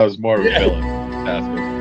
I was more of a villain. That's it.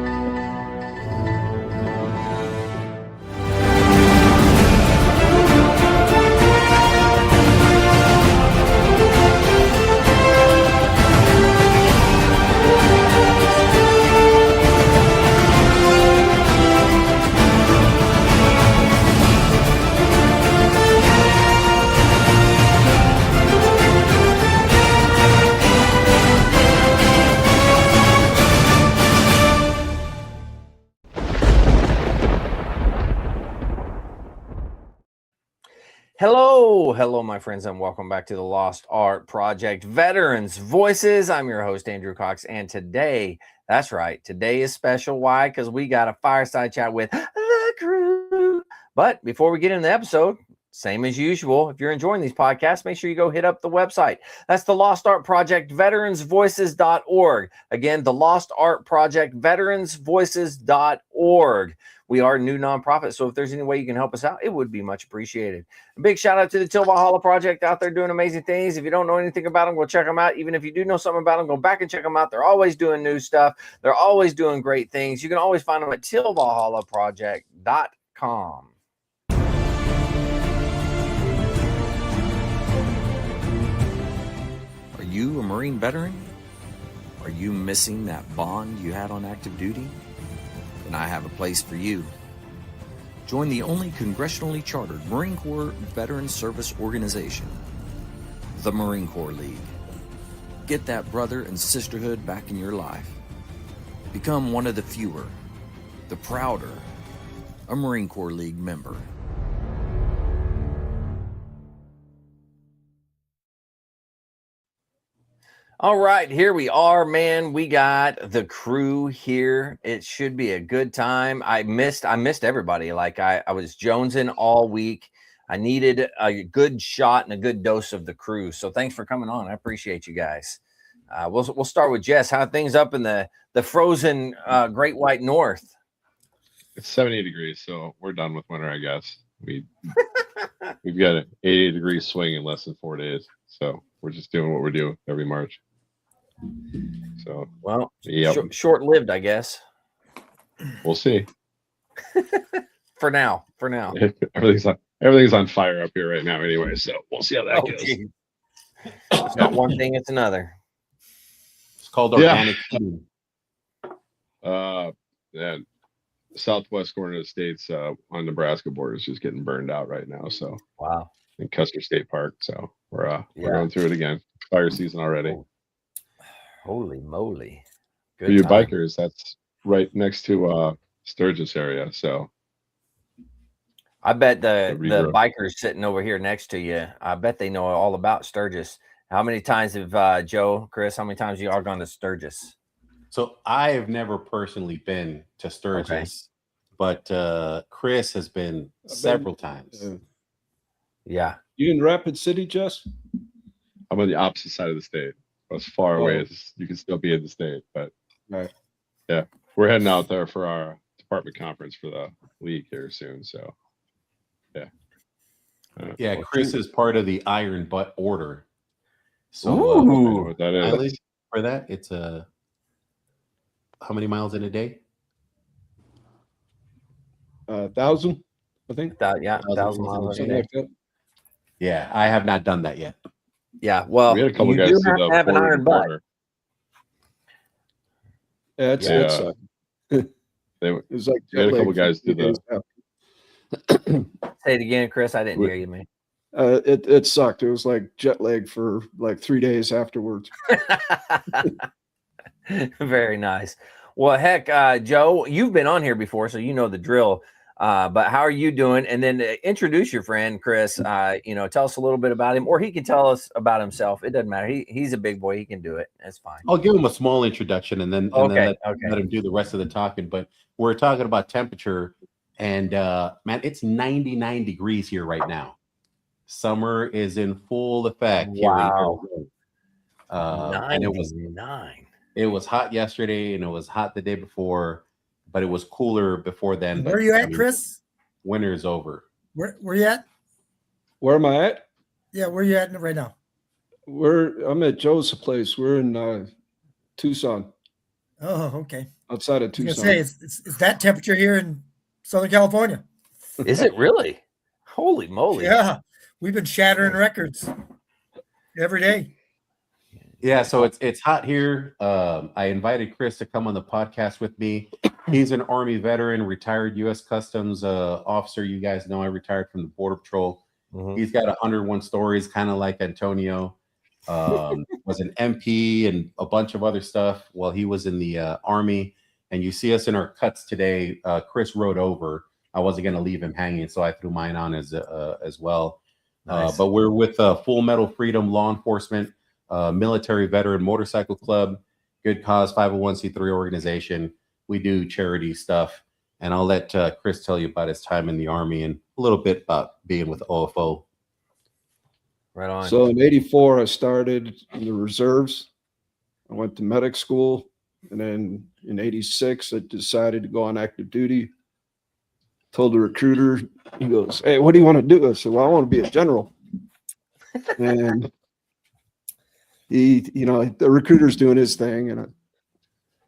Hello, my friends, and welcome back to the Lost Art Project Veterans Voices. I'm your host, Andrew Cox, and today, that's right, today is special. Why? Because we got a fireside chat with the crew. But before we get into the episode, same as usual, if you're enjoying these podcasts, make sure you go hit up the website. That's the Lost Art Project, veteransvoices.org. Again, the Lost Art Project, veteransvoices.org. We are a new nonprofit, so if there's any way you can help us out, it would be much appreciated. A big shout out to the Till Valhalla Project out there doing amazing things. If you don't know anything about them, go check them out. Even if you do know something about them, go back and check them out. They're always doing new stuff. They're always doing great things. You can always find them at tillvalhallaproject.com. Are you a Marine veteran? Are you missing that bond you had on active duty? Then I have a place for you. Join the only congressionally chartered Marine Corps Veteran Service Organization, the Marine Corps League. Get that brother and sisterhood back in your life. Become one of the fewer, the prouder, a Marine Corps League member. All right, here we are, man. We got the crew here. It should be a good time. I missed everybody. Like I was jonesing all week. I needed a good shot and a good dose of the crew. So thanks for coming on. I appreciate you guys. We'll start with Jess. How are things up in the frozen Great White North? It's 70 degrees, so we're done with winter, I guess. We've got an 80-degree swing in less than 4 days. So we're just doing what we do every March. So well, short-lived, I guess. We'll see. For now. Everything's on fire up here right now, anyway. So we'll see how that goes. Geez. It's not one thing; it's another. It's called organic food. Yeah, southwest corner of the states on Nebraska border is just getting burned out right now. So wow, in Custer State Park. So we're going through it again. Fire season already. Holy moly! Good for you bikers, that's right next to Sturgis area. So I bet the bikers sitting over here next to you, I bet they know all about Sturgis. How many times have Joe, Chris? How many times have you all gone to Sturgis? So I have never personally been to Sturgis, but Chris has been several times. Yeah. You in Rapid City, Jess? I'm on the opposite side of the state. As far away as you can still be in the state, but yeah, we're heading out there for our department conference for the league here soon. So Chris is part of the Iron Butt Order. So I know what that is. For that, it's how many miles in a day? 1,000, I think. 1,000 miles a day. Like that. Yeah, I have not done that yet. Yeah, well, we had a couple guys do have an iron butt. Yeah, it was like we had a couple guys do the. Say it again, Chris. I didn't hear you, man. It sucked. It was like jet lag for like 3 days afterwards. Very nice. Well, heck, Joe, you've been on here before, so you know the drill. But how are you doing? And then introduce your friend, Chris. Tell us a little bit about him, or he can tell us about himself. It doesn't matter. He's a big boy. He can do it. That's fine. I'll give him a small introduction and then let him do the rest of the talking. But we're talking about temperature, and man, it's 99 degrees here right now. Summer is in full effect. Wow. And it was hot yesterday, and it was hot the day before. But it was cooler before then. Where are you at, Chris? Winter's over. Where you at? Where am I at? Yeah, where you at right now? I'm at Joe's place. We're in Tucson. Oh, okay. outside of I was Tucson. gonna say it's that temperature here in Southern California. Is it really? Holy moly! Yeah, we've been shattering records every day. Yeah, so it's hot here. I invited Chris to come on the podcast with me. He's an Army veteran, retired U.S. Customs officer. You guys know I retired from the Border Patrol. He's got 101 stories, kind of like Antonio. Was an MP and a bunch of other stuff while he was in the Army. And you see us in our cuts today. Chris rode over. I wasn't going to leave him hanging, so I threw mine on as well. Nice. But we're with Full Metal Freedom Law Enforcement, Military Veteran Motorcycle Club, good cause 501c3 organization. We do charity stuff. And I'll let Chris tell you about his time in the Army and a little bit about being with OFO. Right on. So in '84, I started in the reserves. I went to medic school. And then in '86, I decided to go on active duty. Told the recruiter, he goes, "Hey, what do you want to do?" I said, "Well, I want to be a general." And he, the recruiter's doing his thing. And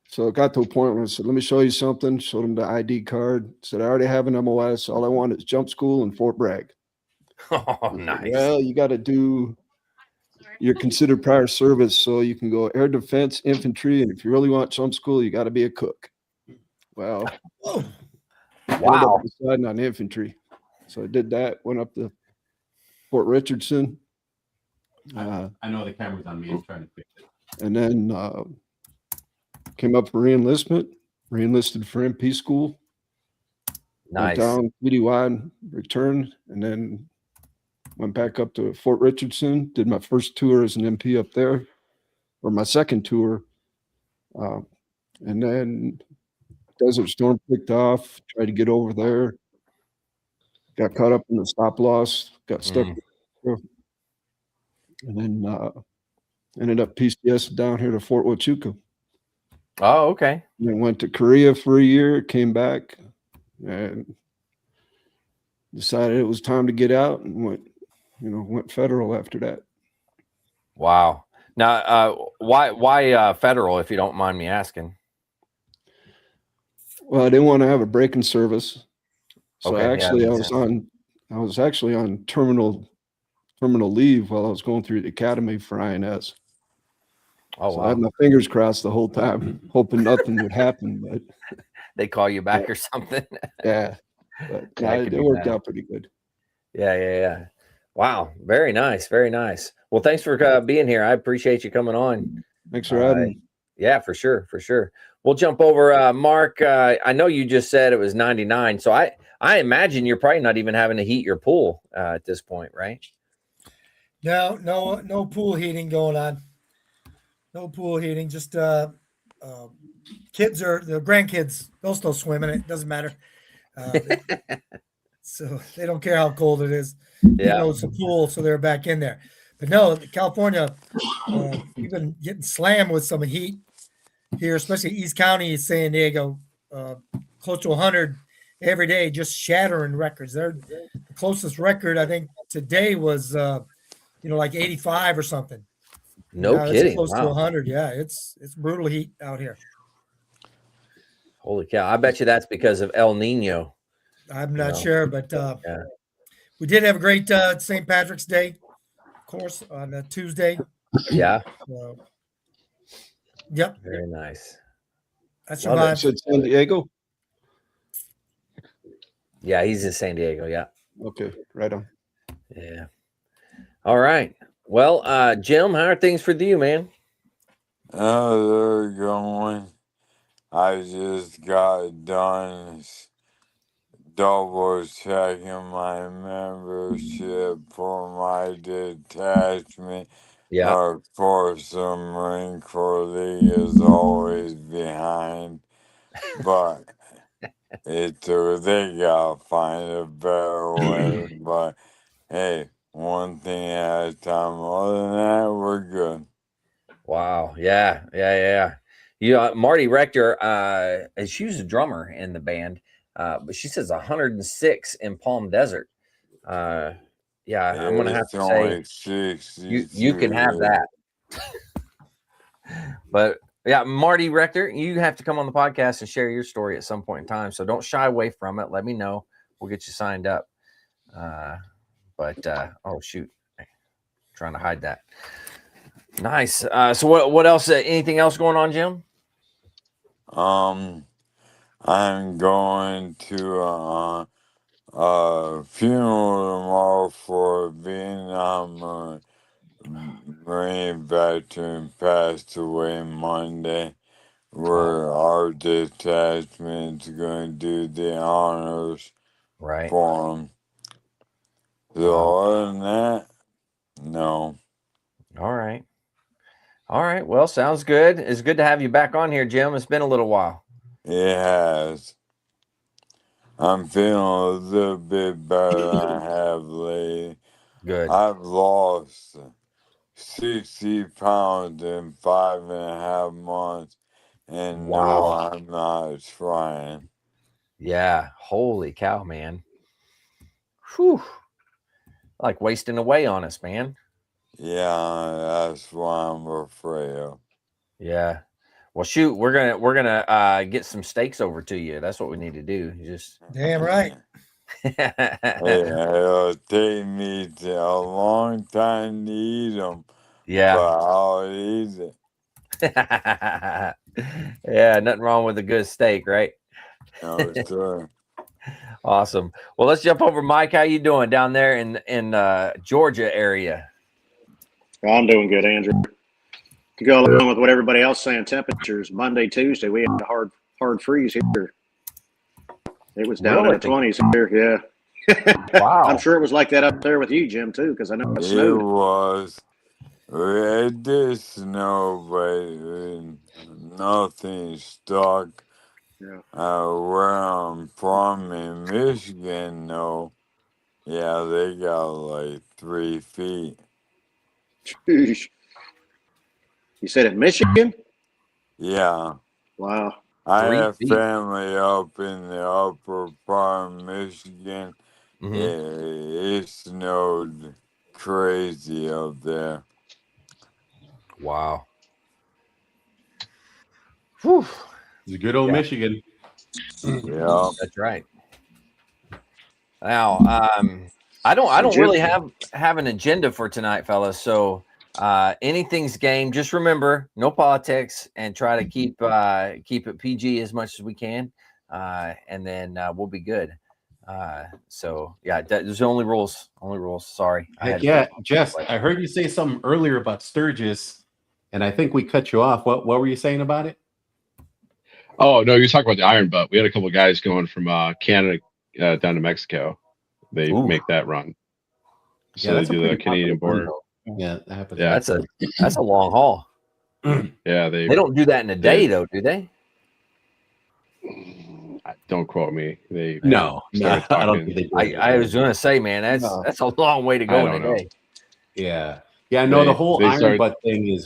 so it got to a point where I said, "Let me show you something." Showed him the ID card. Said, "I already have an MOS. All I want is jump school in Fort Bragg." Oh, nice. Well, you got to do your considered prior service, so you can go air defense, infantry, and if you really want jump school, you got to be a cook. Well, Oh, I ended up deciding on infantry, so I did that. Went up to Fort Richardson. I know the camera's on me. I'm trying to fix it. And then came up for re-enlisted for MP school. Nice. Went down PDY and returned, and then went back up to Fort Richardson. Did my first tour as an MP up there, or my second tour. And then Desert Storm picked off, tried to get over there. Got caught up in the stop loss, got stuck. And then ended up PCS down here to Fort Huachuca. Oh, okay. And then went to Korea for a year, came back, and decided it was time to get out, and went federal after that. Wow. Now, why federal, if you don't mind me asking? Well, I didn't want to have a break-in service, so Okay, actually yeah, I was actually on terminal leave while I was going through the academy for INS. Oh, So wow. I had my fingers crossed the whole time, hoping nothing would happen. But They call you back or something? yeah, but Yeah, it could it be worked bad. out pretty good. Yeah. Wow. Very nice. Very nice. Well, thanks for being here. I appreciate you coming on. Thanks for having me. Yeah, for sure. We'll jump over. Mark, I know you just said it was 99. So I imagine you're probably not even having to heat your pool at this point, right? no pool heating going on. No pool heating. Just kids or the grandkids. They'll still swim in it. Doesn't matter. So they don't care how cold it is. Yeah. It's a pool, so they're back in there. But no, California, we've been getting slammed with some heat here, especially East County, San Diego, close to 100 every day, just shattering records. The closest record I think today was like 85 or something. No kidding. It's close to Wow. 100. Yeah, it's brutal heat out here. Holy cow. I bet you that's because of El Nino. I'm not sure, but we did have a great St. Patrick's Day, of course, on a Tuesday. Yeah. Yep. Very nice. That's You said San Diego? Yeah, he's in San Diego. Yeah. Okay, right on. Yeah. All right. Well, Jim, how are things for you, man? Oh, they're going. I just got done double checking my membership for my detachment. Yeah. Of course, the Marine Corps League is always behind, but they gotta find a better way. But hey, one thing at a time. Other than that, we're good. Wow. Yeah. Marty Rector, she was a drummer in the band, but she says 106 in Palm Desert. I'm gonna have to say you can have that. But Yeah, Marty Rector, you have to come on the podcast and share your story at some point in time. So don't shy away from it. Let me know. We'll get you signed up. Oh shoot, trying to hide that. Nice. So what else? Anything else going on, Jim? I'm going to funeral tomorrow for a Vietnam Marine veteran passed away Monday, where our detachment's going to do the honors for him. So other than that, no. All right. Well, sounds good. It's good to have you back on here, Jim. It's been a little while. It has. I'm feeling a little bit better than I have lately. Good. I've lost 60 pounds in 5.5 months, and no, I'm not trying. Yeah. Holy cow, man. Whew. Like wasting away on us, man. Yeah, that's what I'm afraid of. Yeah. Well, shoot, we're gonna get some steaks over to you. That's what we need to do. Just damn right. It'll take me a long time to eat them. Yeah. But I'll eat it. Yeah, nothing wrong with a good steak, right? No, sir. Awesome. Well, let's jump over. Mike, how you doing down there in Georgia area? I'm doing good, Andrew. To go along with what everybody else saying, temperatures Monday, Tuesday, we had a hard freeze here. It was down in the 20s here. Yeah. Wow. I'm sure it was like that up there with you, Jim, too, because I know it snowed. It was. It did snow, but nothing stuck. Yeah. Where I'm from in Michigan, though, yeah, they got like 3 feet. Jeez. You said in Michigan? Yeah. Wow. I have family up in the upper part of Michigan. Mm-hmm. It snowed crazy up there. Wow. Whew. It's good old Michigan. Yeah, that's right. Now, I don't really have an agenda for tonight, fellas. So anything's game. Just remember, no politics, and try to keep it PG as much as we can, and then we'll be good. So yeah, there's only rules. Sorry. Heck yeah, Jess, I heard you say something earlier about Sturgis, and I think we cut you off. What were you saying about it? Oh no, you're talking about the Iron Butt. We had a couple of guys going from Canada down to Mexico. They make that run. So they do the Canadian border. Yeah, that happens. Yeah, that's a long haul. Yeah, they don't do that in a day though, do they? Don't quote me. No, I don't think they do. I was gonna say, man, that's a long way to go in a day. Yeah. No, the whole Iron Butt thing is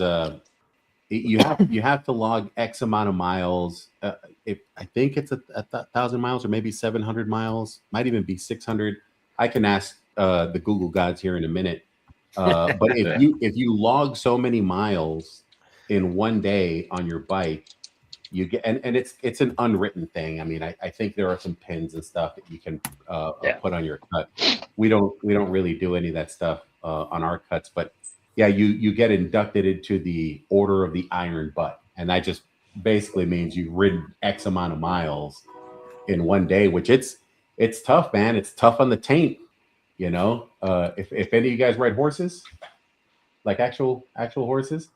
you have to log X amount of miles. I think it's 1,000 miles or maybe 700 miles. Might even be 600. I can ask the Google gods here in a minute. But if you log so many miles in one day on your bike, you get and it's an unwritten thing. I mean, I think there are some pins and stuff that you can put on your cut. We don't really do any of that stuff on our cuts, but yeah, you get inducted into the Order of the Iron Butt, and that just basically means you've ridden X amount of miles in one day, which it's tough, man. It's tough on the taint, you know. If any of you guys ride horses, like actual horses,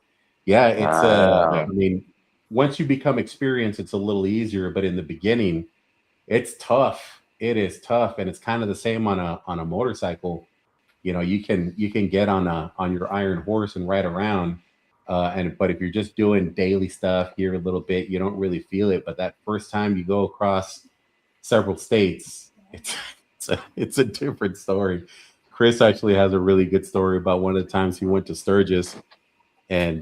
yeah, it's I mean, once you become experienced, it's a little easier, but in the beginning, it's tough. It is tough, and it's kind of the same on a motorcycle. You know, you can get on your iron horse and ride around, but if you're just doing daily stuff here a little bit, you don't really feel it. But that first time you go across several states, it's a different story. Chris actually has a really good story about one of the times he went to Sturgis, and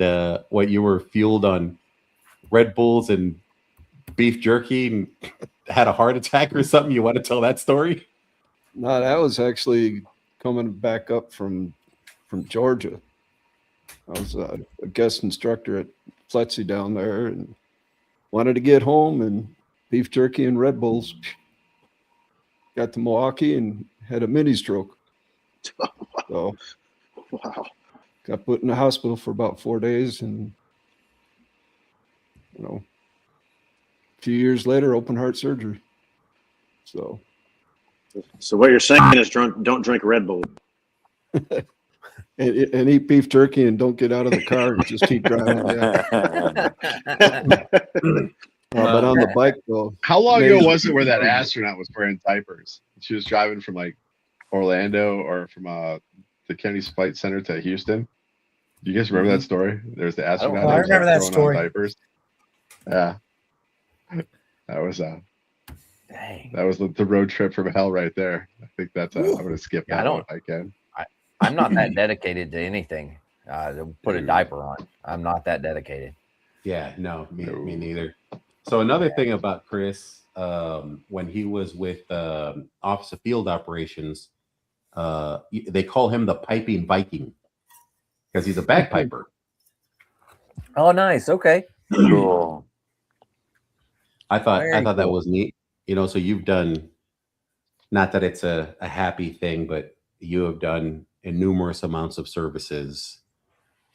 what you were fueled on Red Bulls and beef jerky and had a heart attack or something. You want to tell that story? No, that was actually coming back up from Georgia. I was a guest instructor at Pletsy down there and wanted to get home, and beef jerky and Red Bulls. Got to Milwaukee and had a mini stroke. So Wow. got put in the hospital for about 4 days, and a few years later, open heart surgery. So what you're saying is don't drink Red Bull. and eat beef jerky and don't get out of the car and just keep driving. Yeah. But on the bike though. How long ago was it where that astronaut was wearing diapers? She was driving from like Orlando or from the Kennedy Flight Center to Houston. Do you guys remember that story? There's the astronaut. I remember that story. Diapers. Yeah, that was Dang. That was the road trip from hell right there. I think that's I'm gonna skip that one if I can. I'm not that dedicated to anything to put a diaper on. I'm not that dedicated. Yeah, no, me neither. So another thing about Chris, when he was with Office of Field Operations, they call him the piping Viking because he's a bagpiper. Oh, nice. Okay. Cool. I thought Very that cool. was neat. So you've done, not that it's a happy thing, but you have done numerous amounts of services,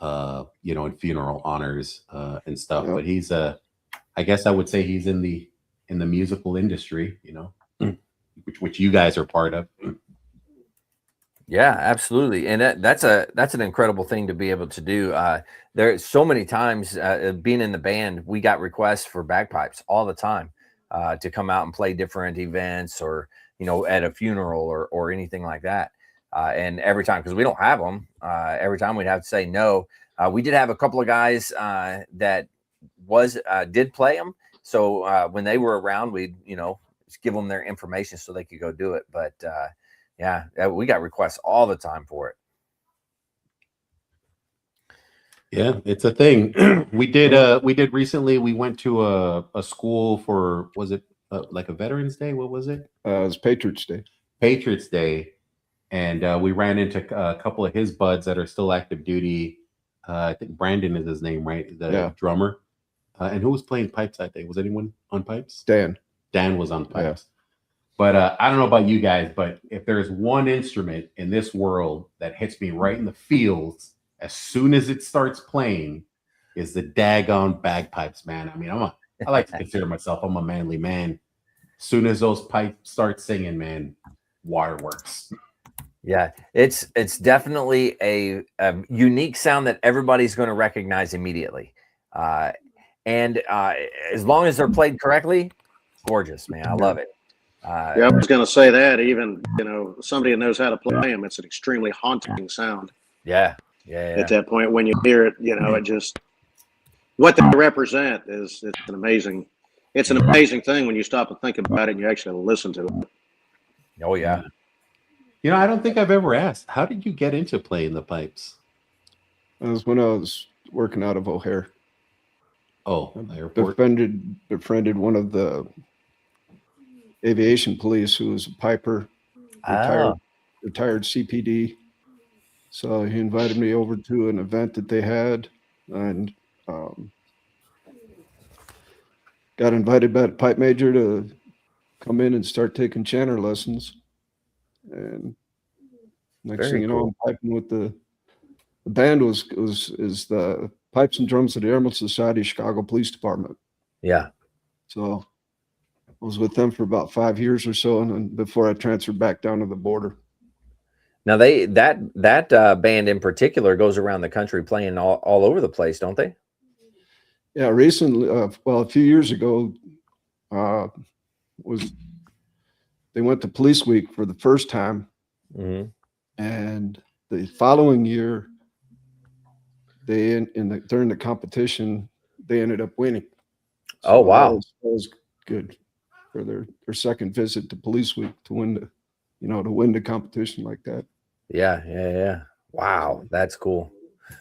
in funeral honors and stuff. Yep. But he's I guess I would say he's in the musical industry, which you guys are part of. Yeah, absolutely. And that's an incredible thing to be able to do. There's so many times being in the band, we got requests for bagpipes all the time to come out and play different events or, at a funeral or anything like that. And every time, because we don't have them, every time we'd have to say no. We did have a couple of guys that did play them. So when they were around, we'd, just give them their information so they could go do it. But yeah, we got requests all the time for it. Yeah, it's a thing. We did recently. We went to a school for, was it like a Veterans Day? What was it? It was Patriots Day. Patriots Day. And we ran into a couple of his buds that are still active duty. I think Brandon is his name, right? The drummer. And who was playing pipes that day? Was anyone on pipes? Dan was on pipes. Yeah. But I don't know about you guys, but if there's one instrument in this world that hits me right in the feels as soon as it starts playing, is the daggone bagpipes, man. I mean, I like to consider myself, I'm a manly man. As soon as those pipes start singing, man, waterworks. Yeah, it's definitely a unique sound that everybody's going to recognize immediately. And as long as they're played correctly, gorgeous, man. I love it. I was going to say that even, somebody that knows how to play them, it's an extremely haunting sound. Yeah. At that point, when you hear it, it just, what they represent it's an amazing thing when you stop and think about it and you actually listen to it. Oh, yeah. I don't think I've ever asked, how did you get into playing the pipes? That was when I was working out of O'Hare. Oh, airport. Befriended one of the aviation police who was a piper, retired CPD. So he invited me over to an event that they had, and got invited by the pipe major to come in and start taking chanter lessons. And next thing you know, I'm piping with the band is the pipes and drums of the Airman Society Chicago Police Department. Yeah. So I was with them for about 5 years or so, and then before I transferred back down to the border. Now that band in particular goes around the country playing all over the place, don't they? Yeah, recently, a few years ago, they went to Police Week for the first time, and the following year, during the competition, they ended up winning. So wow, that was good for their second visit to Police Week to win the competition like that. Yeah. Wow, that's cool.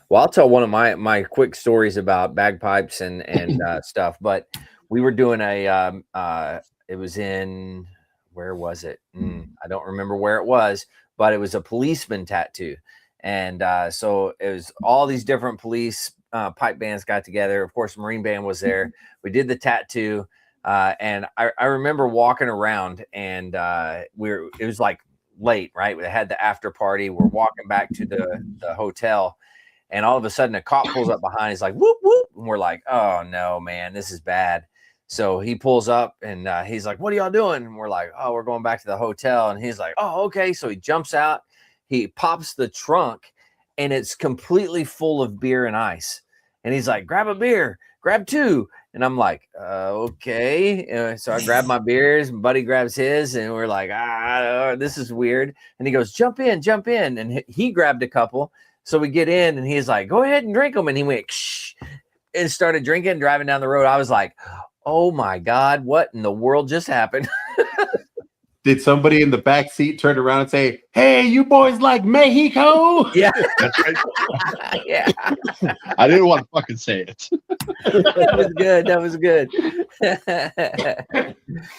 Well, I'll tell one of my quick stories about bagpipes and stuff. But we were doing it was in, where was it? I don't remember where it was, but it was a policeman tattoo. And so it was all these different police pipe bands got together. Of course, Marine Band was there. We did the tattoo. And I remember walking around, and it was like late, right? We had the after party. We're walking back to the hotel, and all of a sudden a cop pulls up behind. He's like, whoop, whoop. And we're like, oh no, man, this is bad. So he pulls up, and he's like, what are y'all doing? And we're like, oh, we're going back to the hotel. And he's like, oh, okay. So he jumps out, he pops the trunk, and it's completely full of beer and ice. And he's like, grab a beer, grab two. And I'm like, okay. So I grab my beers, my buddy grabs his, and we're like, this is weird. And he goes, jump in. And he grabbed a couple. So we get in, and he's like, go ahead and drink them. And he went, shh, and started drinking, driving down the road. I was like, oh my God, what in the world just happened? Did somebody in the back seat turn around and say, hey, you boys like Mexico? Yeah. That's right. Yeah. I didn't want to fucking say it. That was good. That was good.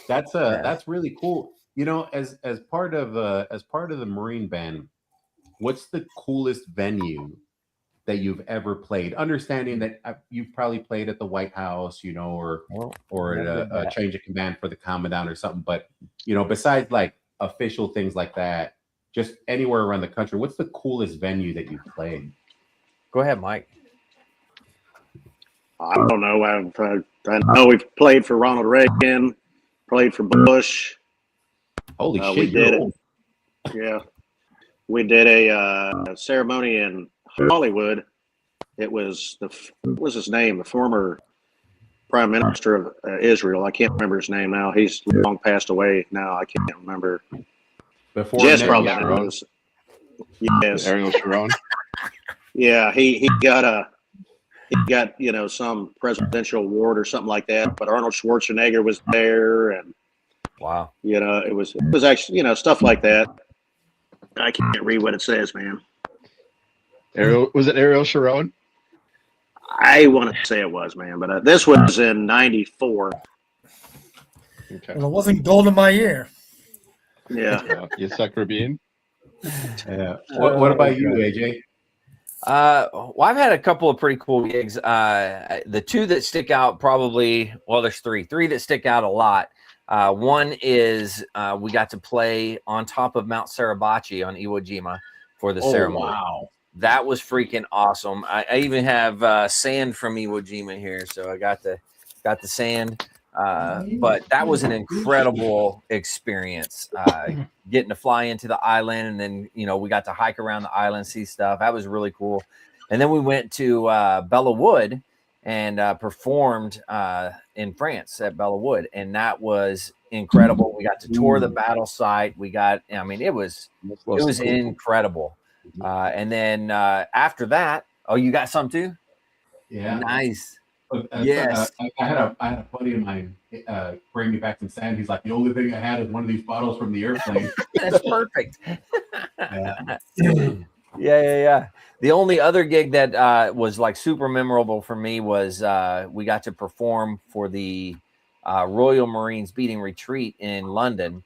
That's really cool. You know, as part of the Marine Band, what's the coolest venue that you've ever played? Understanding that you've probably played at the White House, you know, or at a change of command for the commandant or something. But, you know, besides like official things like that, just anywhere around the country, what's the coolest venue that you've played? Go ahead, Mike. I don't know. I know we've played for Ronald Reagan, played for Bush. Holy shit! We did it. Yeah, we did a ceremony in Hollywood. It was what was his name? The former Prime Minister of Israel. I can't remember his name now. He's long passed away now. I can't remember. Before Jess probably knows. Yes, Ariel Sharon. Yeah, he got some presidential award or something like that. But Arnold Schwarzenegger was there, and wow, it was actually stuff like that. I can't read what it says, man. Was it Ariel Sharon? I want to say it was, man, but this was in '94. Okay. Well, it wasn't gold in my ear. Yeah. You suck for being. Yeah. What about you, AJ? Well, I've had a couple of pretty cool gigs. The two that stick out there's three that stick out a lot. One is we got to play on top of Mount Suribachi on Iwo Jima for the ceremony. Wow. That was freaking awesome. I even have sand from Iwo Jima here, so I got the sand. But that was an incredible experience. Getting to fly into the island, and then we got to hike around the island, see stuff. That was really cool. And then we went to Bella Wood and performed in France at Bella Wood, and that was incredible. We got to tour the battle site. It was incredible. And then after that, you got some too? Yeah. Nice. Yes. I had a buddy of mine bring me back some sand. He's like, the only thing I had is one of these bottles from the airplane. That's perfect. Yeah. The only other gig that was like super memorable for me was we got to perform for the Royal Marines Beating Retreat in London,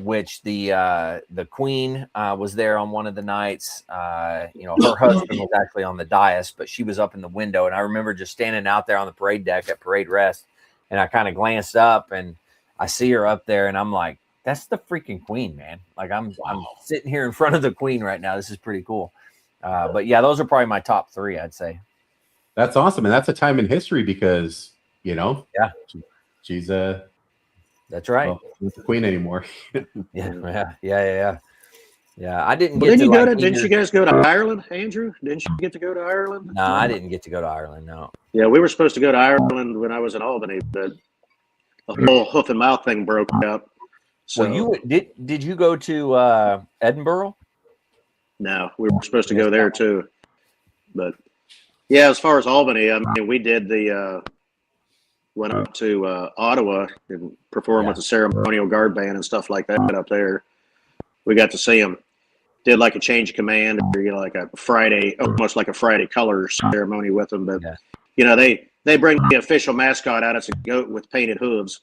which the Queen was there on one of the nights. Her husband was actually on the dais, but she was up in the window. And I remember just standing out there on the parade deck at parade rest, and I kind of glanced up and I see her up there, and I'm like, that's the freaking Queen, man. Like I'm sitting here in front of the Queen right now. This is pretty cool. But yeah, those are probably my top three, I'd say. That's awesome. And that's a time in history because, she's that's right. Well, she's the Queen anymore. Yeah. I didn't get to didn't you guys go to Ireland, Andrew? Didn't you get to go to Ireland? No, I didn't get to go to Ireland, no. Yeah, we were supposed to go to Ireland when I was in Albany, but the whole hoof and mouth thing broke out. So, well, did you go to Edinburgh? No, we were supposed to go there too. But yeah, as far as Albany, we did went up to Ottawa and performed with the ceremonial guard band and stuff like that up there. We got to see them. Did like a change of command, or like a Friday, almost like a Friday colors ceremony with them. But they bring the official mascot out. It's a goat with painted hooves.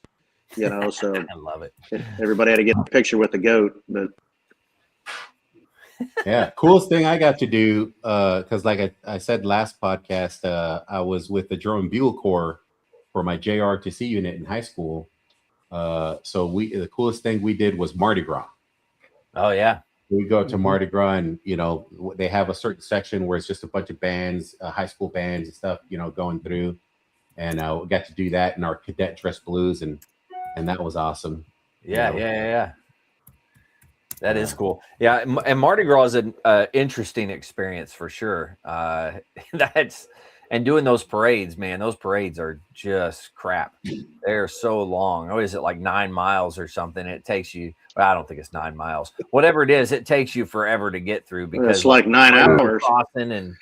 So I love it. Everybody had to get a picture with the goat, but Yeah, coolest thing I got to do, because like I said last podcast, I was with the Drum and Bugle Corps for my JRTC unit in high school. So the coolest thing we did was Mardi Gras. Oh yeah, We go to Mardi Gras, and they have a certain section where it's just a bunch of bands, high school bands and stuff, going through, and we got to do that in our cadet dress blues, and that was awesome. Yeah. That is cool. Yeah, and Mardi Gras is an interesting experience for sure. And doing those parades, man, those parades are just crap. They're so long. What is it, like 9 miles or something? It takes you, well, I don't think it's 9 miles. Whatever it is, it takes you forever to get through because it's like 9 hours. Crossing and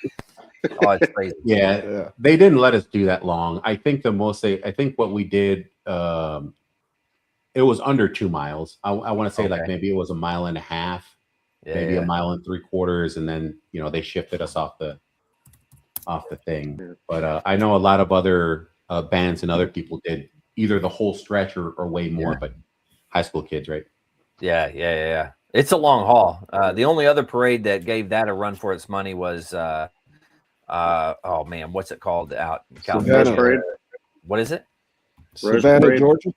it's crazy. Yeah, they didn't let us do that long. I think what we did, it was under 2 miles. I want to say like maybe it was 1.5 miles, maybe 1.75 miles, and then they shifted us off the thing. But I know a lot of other bands and other people did either the whole stretch or way more. But high school kids, right? Yeah. It's a long haul. The only other parade that gave that a run for its money was oh man, what's it called out in California? Parade. What is it? Savannah, Parade. Georgia.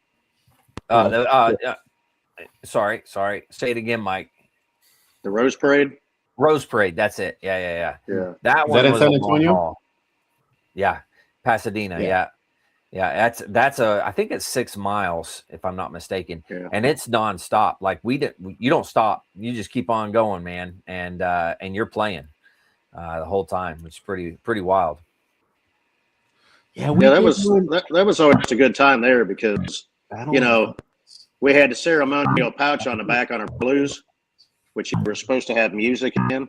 Sorry. Say it again, Mike. The Rose Parade. Rose Parade. That's it. Yeah. Yeah. That one in was San a long Antonio? haul. Yeah, Pasadena. Yeah. That's I think it's 6 miles if I'm not mistaken, and it's nonstop. Like you don't stop. You just keep on going, man, and you're playing the whole time, which is pretty wild. Yeah, that was always a good time there because we had the ceremonial pouch on the back on our blues, which you were supposed to have music in.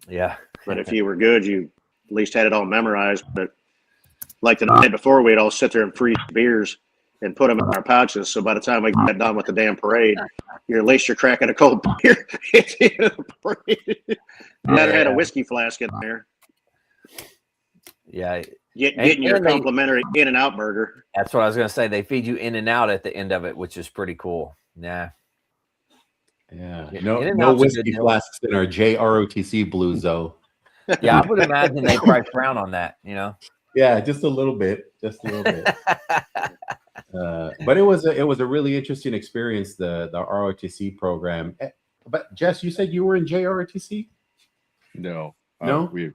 Yeah. But if you were good, you at least had it all memorized. But like the night before, we'd all sit there and freeze beers and put them in our pouches. So by the time we got done with the damn parade, at least you're cracking a cold beer at the end of the parade. You had a whiskey flask in there. Yeah. Getting your complimentary In-N-Out burger. That's what I was going to say. They feed you In-N-Out at the end of it, which is pretty cool. Yeah. No whiskey flasks in our JROTC blues, though. Yeah, I would imagine they probably frown on that, Yeah, just a little bit. But it was a really interesting experience, the ROTC program. But Jess, you said you were in JROTC? No. No? We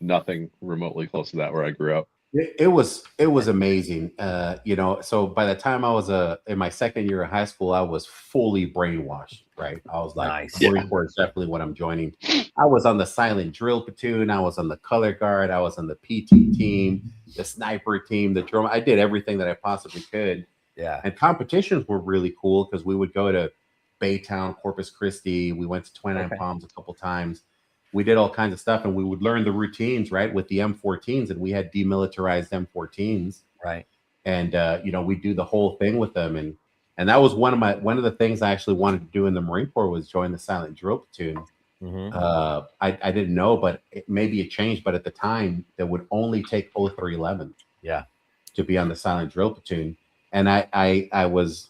nothing remotely close to that where I grew up. It was amazing. So by the time I was in my second year of high school, I was fully brainwashed, right? I was like, nice. Marine Corps is definitely what I'm joining. I was on the silent drill platoon, I was on the color guard, I was on the PT team, the sniper team, the drum. I did everything that I possibly could. Yeah. And competitions were really cool because we would go to Baytown, Corpus Christi. We went to 29 Palms a couple times. We did all kinds of stuff, and we would learn the routines, right, with the M14s, and we had demilitarized M14s, right? And we do the whole thing with them, and that was one of the things I actually wanted to do in the Marine Corps was join the silent drill platoon. Mm-hmm. I didn't know, but maybe it changed. But at the time, that would only take 0311, to be on the silent drill platoon, and I was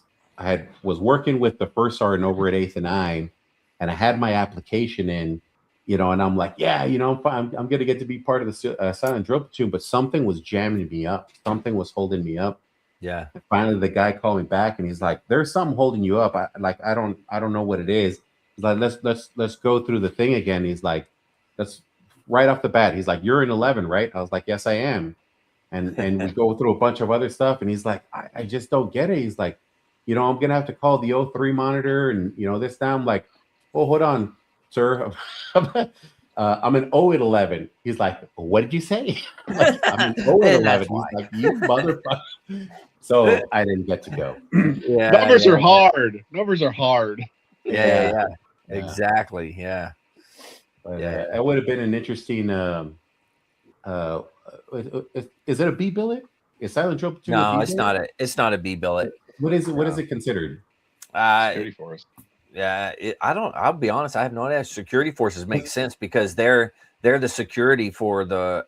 working with the first sergeant over at 8th and I, and I had my application in. And I'm like, I'm fine. I'm going to get to be part of the silent drill platoon, but something was jamming me up. Something was holding me up. Yeah. And finally, the guy called me back, and he's like, "There's something holding you up. I don't know what it is." He's like, "Let's go through the thing again." He's like, "That's right off the bat." He's like, "You're in 11, right?" I was like, "Yes, I am." And we go through a bunch of other stuff, and he's like, I just don't get it. He's like, I'm gonna have to call the 03 monitor, and this time. I'm like, "Oh, hold on, sir, I'm an 0811. He's like, "What did you say?" Like, I'm an 0811. He's like, "You motherfucker." So I didn't get to go. Numbers are hard. Numbers are hard. Yeah. Exactly. Yeah. But it would have been an interesting. Is it a B billet? Is silent drill platoon? No, it's not a B billet. What is it? What is it considered? Security force. Yeah, I'll be honest. I have no idea. Security forces make sense because they're the security for the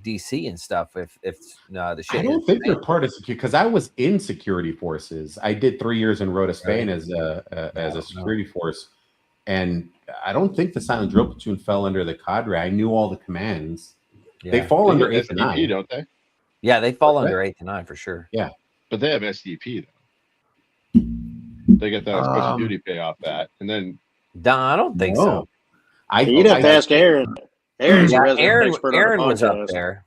DC and stuff. If the shit. I don't think they're part of security because I was in security forces. I did 3 years in Rota, Spain as a security force. And I don't think the silent drill platoon fell under the cadre. I knew all the commands. Yeah. They fall They under get 8 to SDP, 9. don't they? Yeah, they fall under 8 to 9 for sure. Yeah. But they have SDP though. They get that special duty pay off that, and then I don't think so. You'd have to ask Aaron. Aaron's a resident expert on Aaron the was up podcast. there.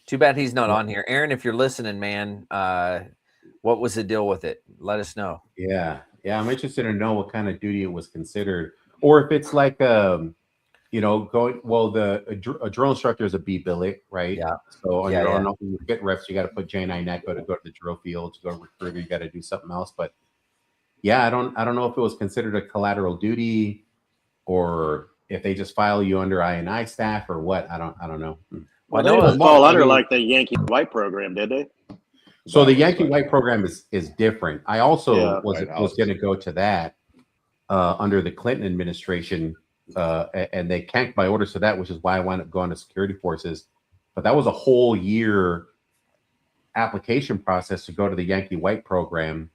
Too bad he's not on here. Aaron, if you're listening, man, what was the deal with it? Let us know. Yeah, I'm interested to know what kind of duty it was considered, or if it's like going. Well, a drill instructor is a B billet, right? Yeah. So on your fit reps, you got to put J9 echo to go to the drill field. To go to recruiter, you got to do something else. But yeah, I don't know if it was considered a collateral duty, or if they just file you under I&I staff or what. I don't know. Well, they didn't fall under like the Yankee White program, did they? So the Yankee White program is different. I also was going to go to that under the Clinton administration, and they canked my orders to that, which is why I wound up going to security forces. But that was a whole year application process to go to the Yankee White program,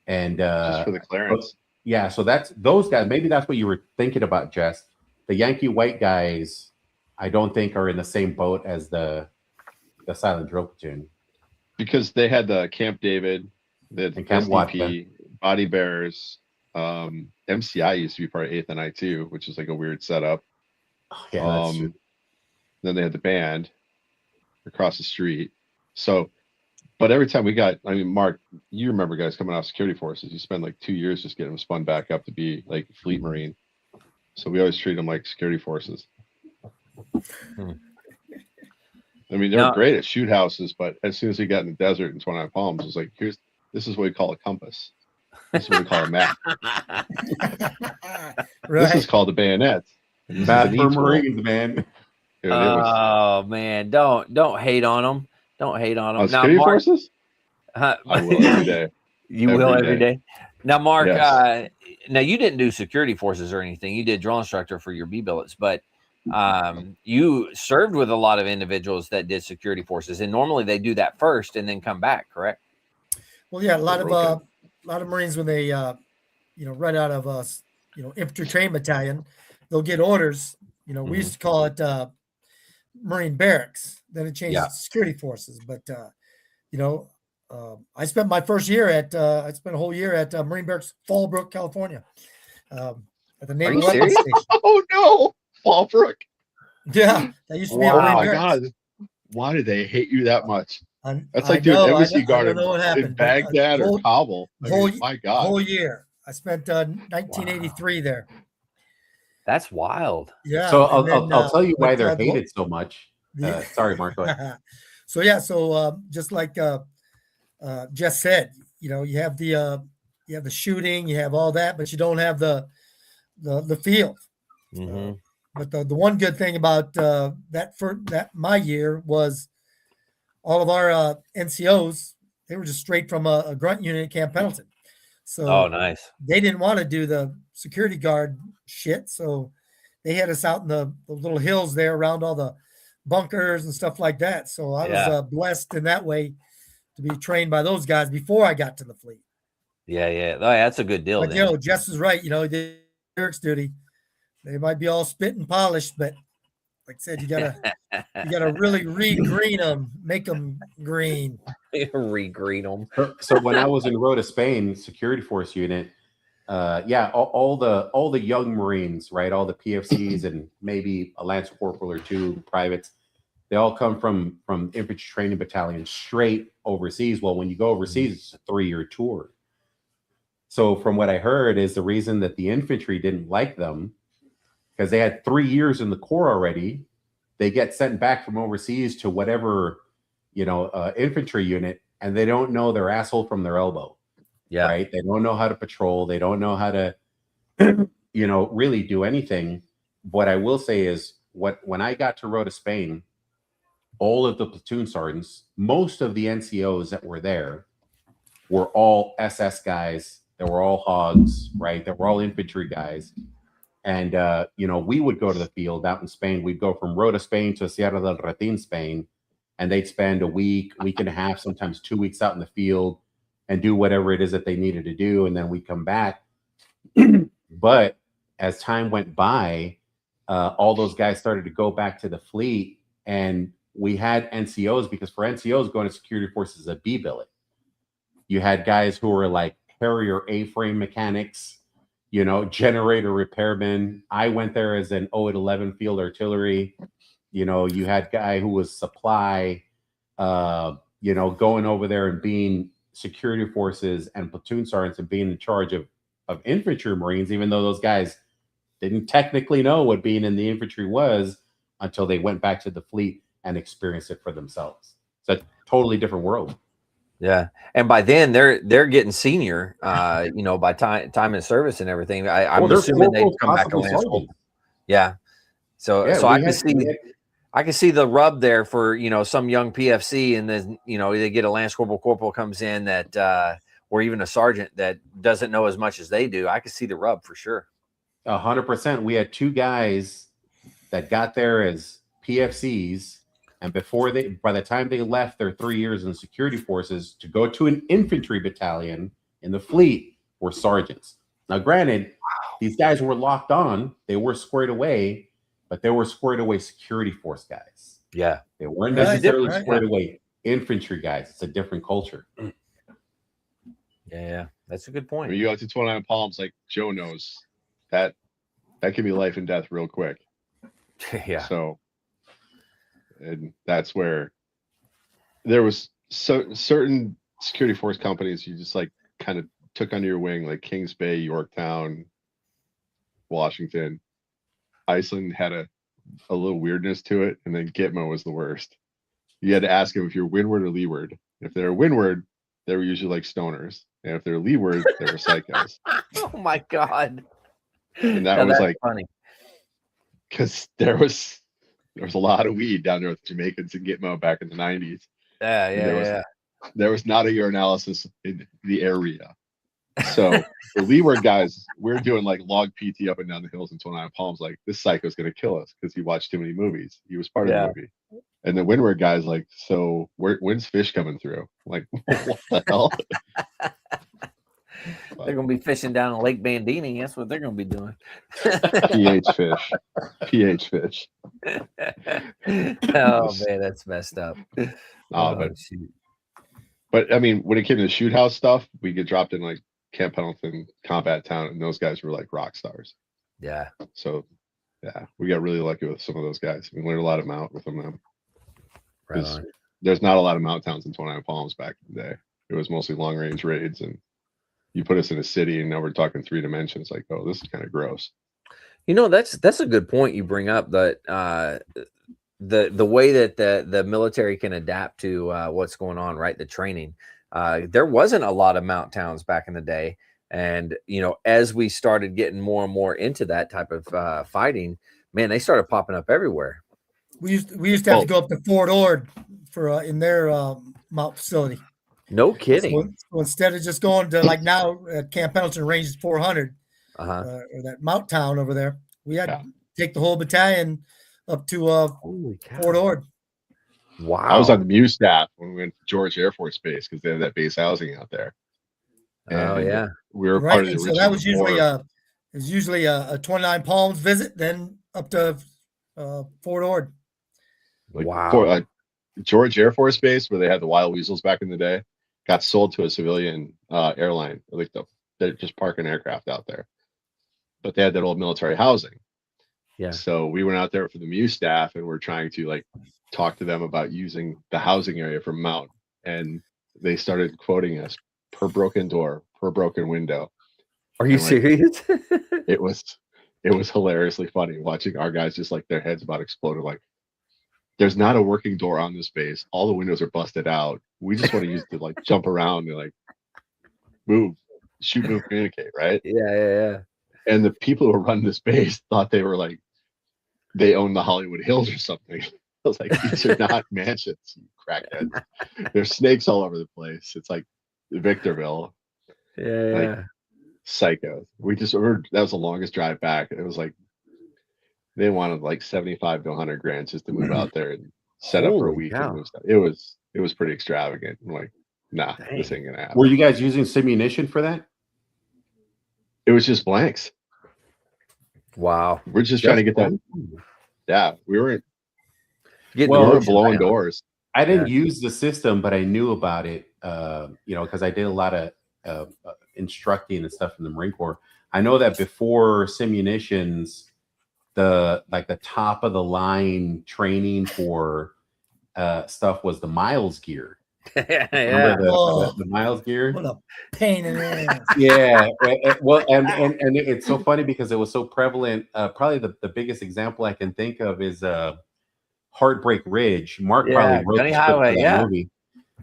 and just for the clearance. Yeah, so that's those guys. Maybe that's what you were thinking about, Jess. The Yankee White guys, I don't think are in the same boat as the silent drill platoon. Because they had the Camp David, the SDP, Body Bears, MCI used to be part of 8th and I too, which is like a weird setup. Yeah, then they had the band across the street. So, but every time we got, I mean, Mark, you remember guys coming off security forces, you spend like 2 years just getting them spun back up to be like Fleet Marine. So we always treat them like security forces. I mean, they're great at shoot houses, but as soon as we got in the desert in 29 Palms, it was like, this is what we call a compass. This is what we call a map. This is called a bayonet. Map for Marines, man. Dude, man, don't hate on them. Don't hate on them. On security forces? I will every day. You will every day. Now, Mark, now you didn't do security forces or anything. You did drill instructor for your B billets, but you served with a lot of individuals that did security forces, and normally they do that first and then come back, correct? Well, yeah, a lot of Marines when they run out of infantry training battalion, they'll get orders. We used to call it Marine barracks. Then it changed to security forces. But I spent my first year I spent a whole year at Marine Barracks, Fallbrook, California, at the Naval Weapons Station. Oh no, Fallbrook. Yeah, that used to be a Marine Barracks. God, why do they hate you that much? That's like doing embassy guard in Baghdad or Kabul. My God, whole year. I spent 1983 there. That's wild. Yeah. So I'll tell you why they're hated so much. Sorry, Mark. Go ahead. So just like Jess said, you have the shooting, you have all that, but you don't have the field. Mm-hmm. But the one good thing about my year was all of our NCOs, they were just straight from a grunt unit at Camp Pendleton. So nice. They didn't want to do the security guard shit, so they had us out in the little hills there around all the bunkers and stuff like that. So I was blessed in that way to be trained by those guys before I got to the fleet. Yeah. Oh, that's a good deal. But Jess is right. The barracks duty, they might be all spit and polished, but like I said, you gotta really re-green them, make them green. Re-green them. So when I was in Rota, Spain, security force unit, all the young Marines, right, all the PFCs and maybe a lance corporal or two privates, they all come from infantry training battalion straight overseas. Well, when you go overseas, it's a 3-year tour. So from what I heard is the reason that the infantry didn't like them, because they had 3 years in the Corps already. They get sent back from overseas to whatever, infantry unit, and they don't know their asshole from their elbow. Yeah. Right. They don't know how to patrol. They don't know how to, really do anything. What I will say is when I got to Rota, Spain, all of the platoon sergeants, most of the NCOs that were there were all SS guys. They were all hogs, right? They were all infantry guys. And, we would go to the field out in Spain. We'd go from Rota, Spain to Sierra del Ratin, Spain. And they'd spend a week and a half, sometimes 2 weeks out in the field and do whatever it is that they needed to do. And then we come back But as time went by, all those guys started to go back to the fleet, and we had NCOs, because for NCOs going to security forces is a B billet. You had guys who were like Harrier A-frame mechanics, generator repairmen. I went there as an 0811 field artillery. You had guy who was supply, going over there and being security forces and platoon sergeants and being in charge of infantry Marines, even though those guys didn't technically know what being in the infantry was until they went back to the fleet and experienced it for themselves. It's a totally different world. Yeah, and by then they're getting senior, by time in service and everything. I'm assuming they come back to Lance Corporal. Yeah, so I can see the rub there for some young PFC, and then they get a Lance Corporal comes in that or even a sergeant that doesn't know as much as they do. I can see the rub for sure. 100%. We had 2 guys that got there as PFCs. And by the time they left their 3 years in the security forces to go to an infantry battalion in the fleet, were sergeants. Now, granted, these guys were locked on, they were squared away, but they were squared away security force guys. Yeah. They weren't necessarily squared away infantry guys. It's a different culture. Yeah, that's a good point. When you go to 29 Palms, like Joe knows, that can be life and death real quick. Yeah. So, and that's where there was certain security force companies you just like kind of took under your wing, like Kings Bay, Yorktown, Washington. Iceland had a little weirdness to it, and then Gitmo was the worst. You had to ask them if you're windward or leeward. If they're windward, they were usually like stoners, and if they're leeward, they were psychos. Oh my god! And that was like funny because there was a lot of weed down there with Jamaicans and Gitmo back in the 90s. There was not a urinalysis in the area. So the leeward guys, we're doing like log PT up and down the hills in 29 Palms. Like, this psycho's going to kill us because he watched too many movies. He was part of the movie. And the windward guys, like, so when's fish coming through? Like, what the hell? They're going to be fishing down in Lake Bandini. That's what they're going to be doing. pH fish. Oh man, that's messed up. But I mean, when it came to the shoot house stuff, we get dropped in like Camp Pendleton, Combat Town, and those guys were like rock stars. Yeah. So yeah, we got really lucky with some of those guys. We learned a lot of mount with them. Right on. There's not a lot of mount towns in 29 Palms back in the day. It was mostly long range raids, and you put us in a city, and now we're talking 3 dimensions. Like, oh, this is kind of gross. That's a good point you bring up, that the way that the military can adapt to what's going on, right? The training. There wasn't a lot of mount towns back in the day, and as we started getting more and more into that type of fighting, man, they started popping up everywhere. We used to have to go up to Fort Ord for in their mount facility. No kidding. So instead of just going to, like now at Camp Pendleton, range is 400, or that mount town over there, we had to take the whole battalion up to Fort Ord. Wow. I was on the Muse staff when we went to George Air Force Base because they have that base housing out there. And we were part of the original. So that was usually a 29 Palms visit, then up to Fort Ord. Wow. George Air Force Base, where they had the wild weasels back in the day, got sold to a civilian airline. Like they're just parking aircraft out there, but they had that old military housing. Yeah. So we went out there for the Muse staff, and we're trying to like talk to them about using the housing area for mount, and they started quoting us per broken door, per broken window. Are you serious? It was hilariously funny watching our guys just like their heads about exploded. Like, there's not a working door on this base. All the windows are busted out. We just want to use to like jump around and like move, shoot, move, communicate, right? Yeah. And the people who were running this base thought they were like, they own the Hollywood Hills or something. I was like, these are not mansions, you crackheads. There's snakes all over the place. It's like Victorville. Yeah. Psycho. That was the longest drive back. It was like they wanted like 75 to 100 grand just to move out there and set up for a week. And it was pretty extravagant. I'm like, nah, this ain't gonna happen. Were you guys using simunition for that? It was just blanks. Wow. We're just trying to get that. Yeah, we weren't blowing doors. I didn't use the system, but I knew about it, because I did a lot of instructing and stuff in the Marine Corps. I know that before Simunitions, the top of the line training for stuff was the Miles gear. Remember the Miles gear? What a pain in the ass. Yeah. Well, and it's so funny because it was so prevalent. Probably the biggest example I can think of is Heartbreak Ridge. Mark probably wrote the script for that movie.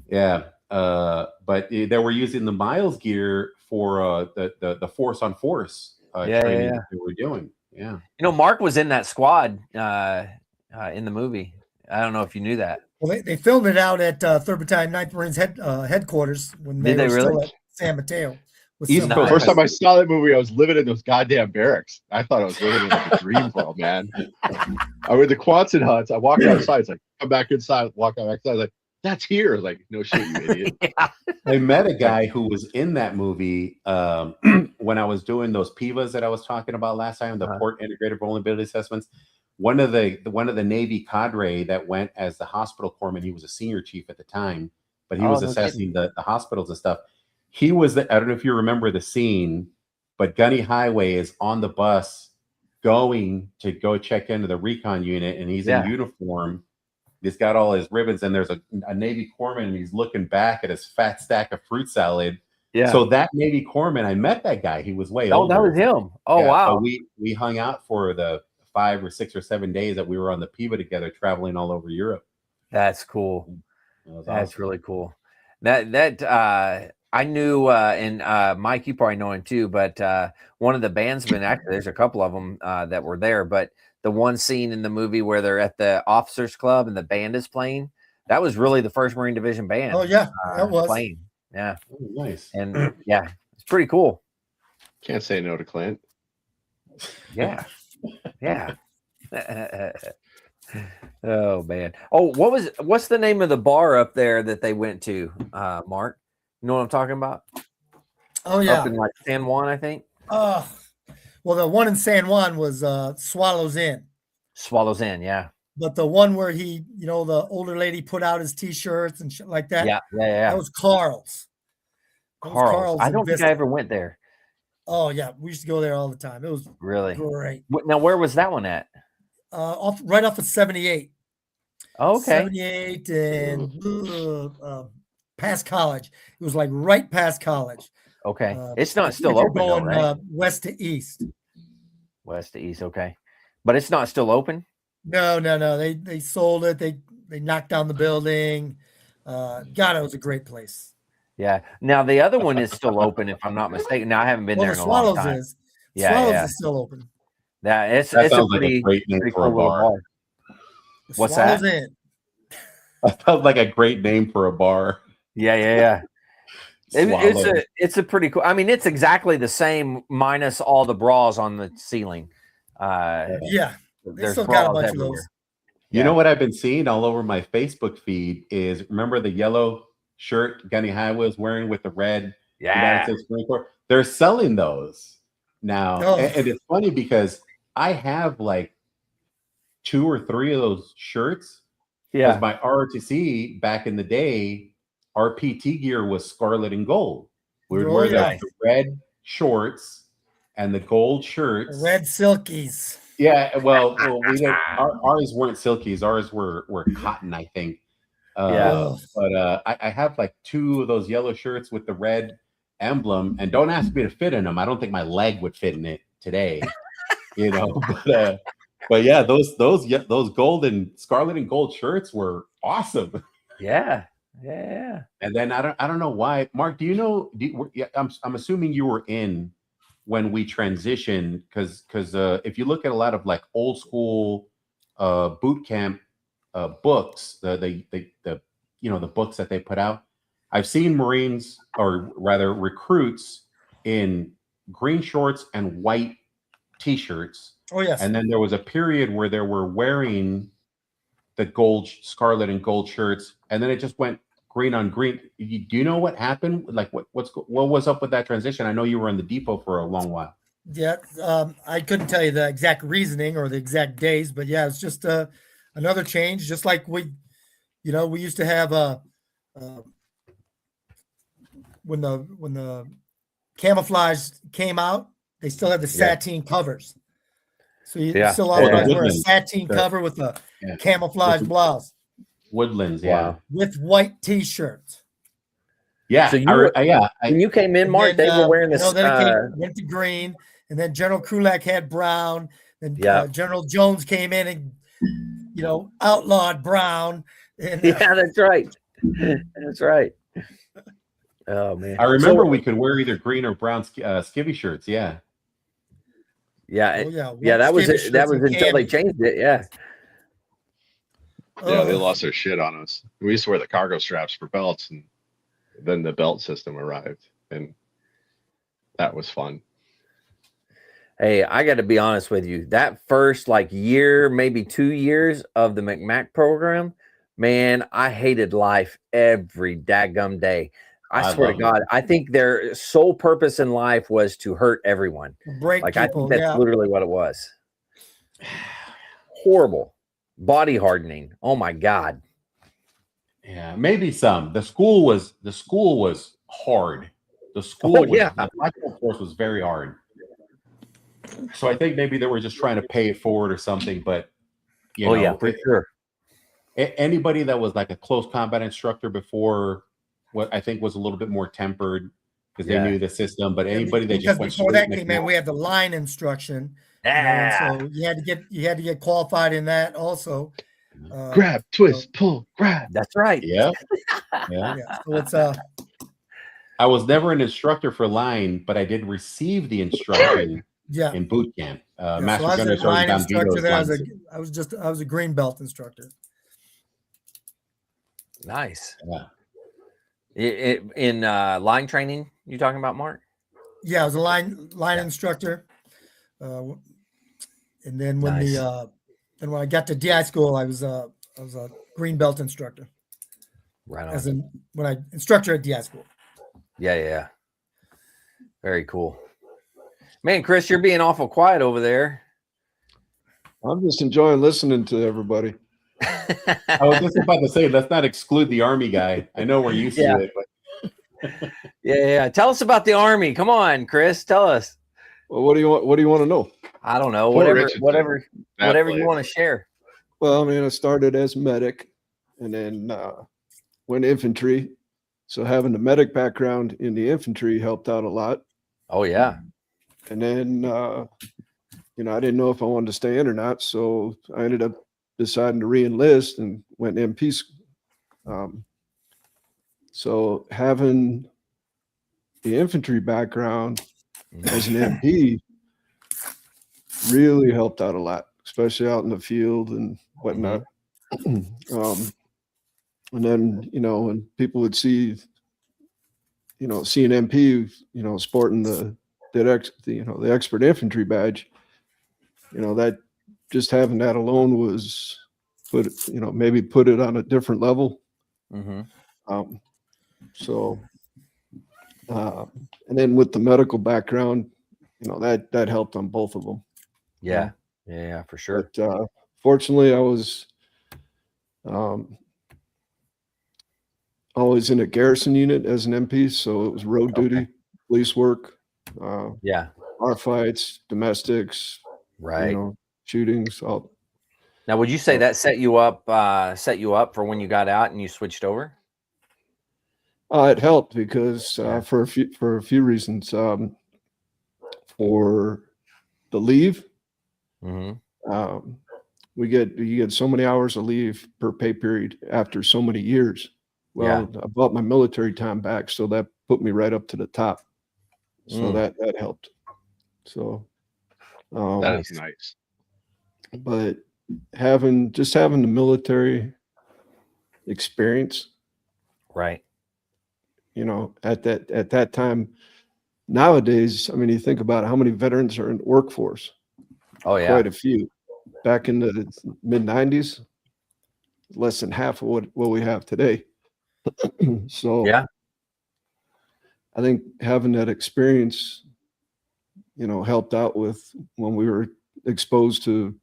Yeah. But they were using the Miles gear for the force on force training that they were doing. Yeah. Mark was in that squad in the movie. I don't know if you knew that. Well, they filmed it out at 3rd Battalion 9th Marines headquarters when they were still at San Mateo. The first time I saw that movie, I was living in those goddamn barracks. I thought I was living in like a dream world, man. I went to Quonset huts. I walked outside. It's like, come back inside. Walk out outside. Like, that's here. Like, no shit, you idiot. I met a guy who was in that movie when I was doing those PIVAs that I was talking about last time, the Port Integrated Vulnerability Assessments. One of the Navy cadre that went as the hospital corpsman, he was a senior chief at the time, but he was assessing the hospitals and stuff. He was I don't know if you remember the scene, but Gunny Highway is on the bus going to go check into the recon unit, and he's in uniform. He's got all his ribbons, and there's a Navy corpsman, and he's looking back at his fat stack of fruit salad. Yeah. So that Navy corpsman, I met that guy. He was way older. Oh, that was him. Oh, yeah, wow. So we hung out for the 5 or 6 or 7 days that we were on the PIVA together, traveling all over Europe. That's cool. That's awesome. Really cool. That I knew, and Mike, you probably know him too, but one of the bandsmen, actually, there's a couple of them that were there, but the one scene in the movie where they're at the officers club and the band is playing, that was really the 1st Marine Division band. Oh yeah, that was playing. Yeah. Oh, nice. And yeah, it's pretty cool. Can't say no to Clint. Yeah. Yeah. Oh man. Oh, what's the name of the bar up there that they went to, Mark? You know what I'm talking about? Oh yeah. Up in like San Juan, I think. Well, the one in San Juan was Swallows Inn. Swallows Inn, yeah. But the one where he, the older lady put out his T-shirts and shit like that. Yeah. That was Carl's. Carl's. I don't think I ever went there. Oh yeah, we used to go there all the time. It was really great. Now, where was that one at? Right off of 78. Oh, okay. 78 and past college. It was like right past college. Okay, it's not still open. Going right? west to east. West to east, okay, but it's not still open. No. They sold it. They knocked down the building. God, it was a great place. Yeah. Now the other one is still open, if I'm not mistaken. Now I haven't been there in a long time. Swallows is still open. Yeah, it's a pretty great name for a bar. What's that? That felt like a great name for a bar. Yeah. It's a pretty cool. I mean, it's exactly the same minus all the bras on the ceiling. They still got a bunch of those. You know what I've been seeing all over my Facebook feed is, remember the yellow shirt Gunny Highway was wearing with the red United States Marine Corps? They're selling those now. And it's funny because I have like 2 or 3 of those shirts. Yeah. Because my ROTC back in the day, our PT gear was scarlet and gold. We would wear the red shorts and the gold shirts. Red silkies. Yeah, well we didn't, ours weren't silkies. Ours were cotton, I think. But I have like 2 of those yellow shirts with the red emblem, and don't ask me to fit in them. I don't think my leg would fit in it today, But yeah, those golden scarlet and gold shirts were awesome. Yeah. And then I don't know why, Mark. Do you know? I'm assuming you were in when we transitioned, because if you look at a lot of like old school boot camp books, the books that they put out, I've seen Marines, or rather recruits, in green shorts and white T-shirts. Oh yes. And then there was a period where they were wearing the gold, scarlet and gold shirts, and then it just went green on green. Do you know what happened? Like what was up with that transition? I know you were in the depot for a long while. Yeah, I couldn't tell you the exact reasoning or the exact days, but yeah, it's just another change. Just like we used to have when the camouflage came out, they still had the sateen covers. So you still always wear a sateen cover with a camouflage blouse. Woodlands, Wow. With white t-shirts. Yeah. So when you came in, Mark, they were wearing this. No, then it went to green, and then General Krulak had brown, and General Jones came in and outlawed brown. And, yeah, that's right. That's right. Oh man, I remember we could wear either green or brown skivvy shirts. Yeah. Yeah. That was until they changed it. Yeah. Yeah, they lost their shit on us. We used to wear the cargo straps for belts, and then the belt system arrived, and that was fun. Hey, I got to be honest with you. That first year, maybe 2 years of the McMack program, man, I hated life every daggum day. I swear to God, I think their sole purpose in life was to hurt everyone. Break people. I think that's literally what it was. Horrible. Body hardening. Oh my God. Yeah, maybe some. The school was hard. The black force was very hard. So I think maybe they were just trying to pay it forward or something. But for sure. Anybody that was like a close combat instructor before, what I think was a little bit more tempered because they knew the system. But anybody that just went before that came in, we had the line instruction. So you had to get qualified in that also. Grab, twist, pull, grab. That's right. Yeah. So it's I was never an instructor for line, but I did receive the instruction in boot camp. Master so Gunner line instructor there. I was a green belt instructor. Nice. Yeah. In line training, you talking about, Mark? Yeah, I was a line instructor. And then when when I got to DI school, I was a green belt instructor. Right on. As in when I instructor at DI school. Yeah. Very cool. Man, Chris, you're being awful quiet over there. I'm just enjoying listening to everybody. I was just about to say, let's not exclude the Army guy. I know we're used to it, but yeah. Tell us about the Army. Come on, Chris. Tell us. Well, what do you want to know? I don't know. Whatever you want to share. Well, I mean, I started as medic, and then went infantry. So having the medic background in the infantry helped out a lot. Oh yeah. And then I didn't know if I wanted to stay in or not, so I ended up deciding to re-enlist and went MP. So having the infantry background as an MP really helped out a lot, especially out in the field and whatnot. And then, when people would see an MP, sporting the expert infantry badge, that just having that alone was maybe put it on a different level. And then with the medical background, that helped on both of them. Yeah, for sure. But fortunately, I was always in a garrison unit as an MP, so it was road duty, police work, bar fights, domestics, right, shootings. Now, would you say that set you up for when you got out and you switched over? It helped because for a few reasons. For the leave, you get so many hours of leave per pay period after so many years. Well, I bought my military time back, so that put me right up to the top. So that helped. So that is nice. But having the military experience, right? At that time. Nowadays, I mean, you think about how many veterans are in the workforce. Oh yeah, quite a few. Back in the mid '90s, less than half of what we have today. So I think having that experience helped out with when we were exposed to,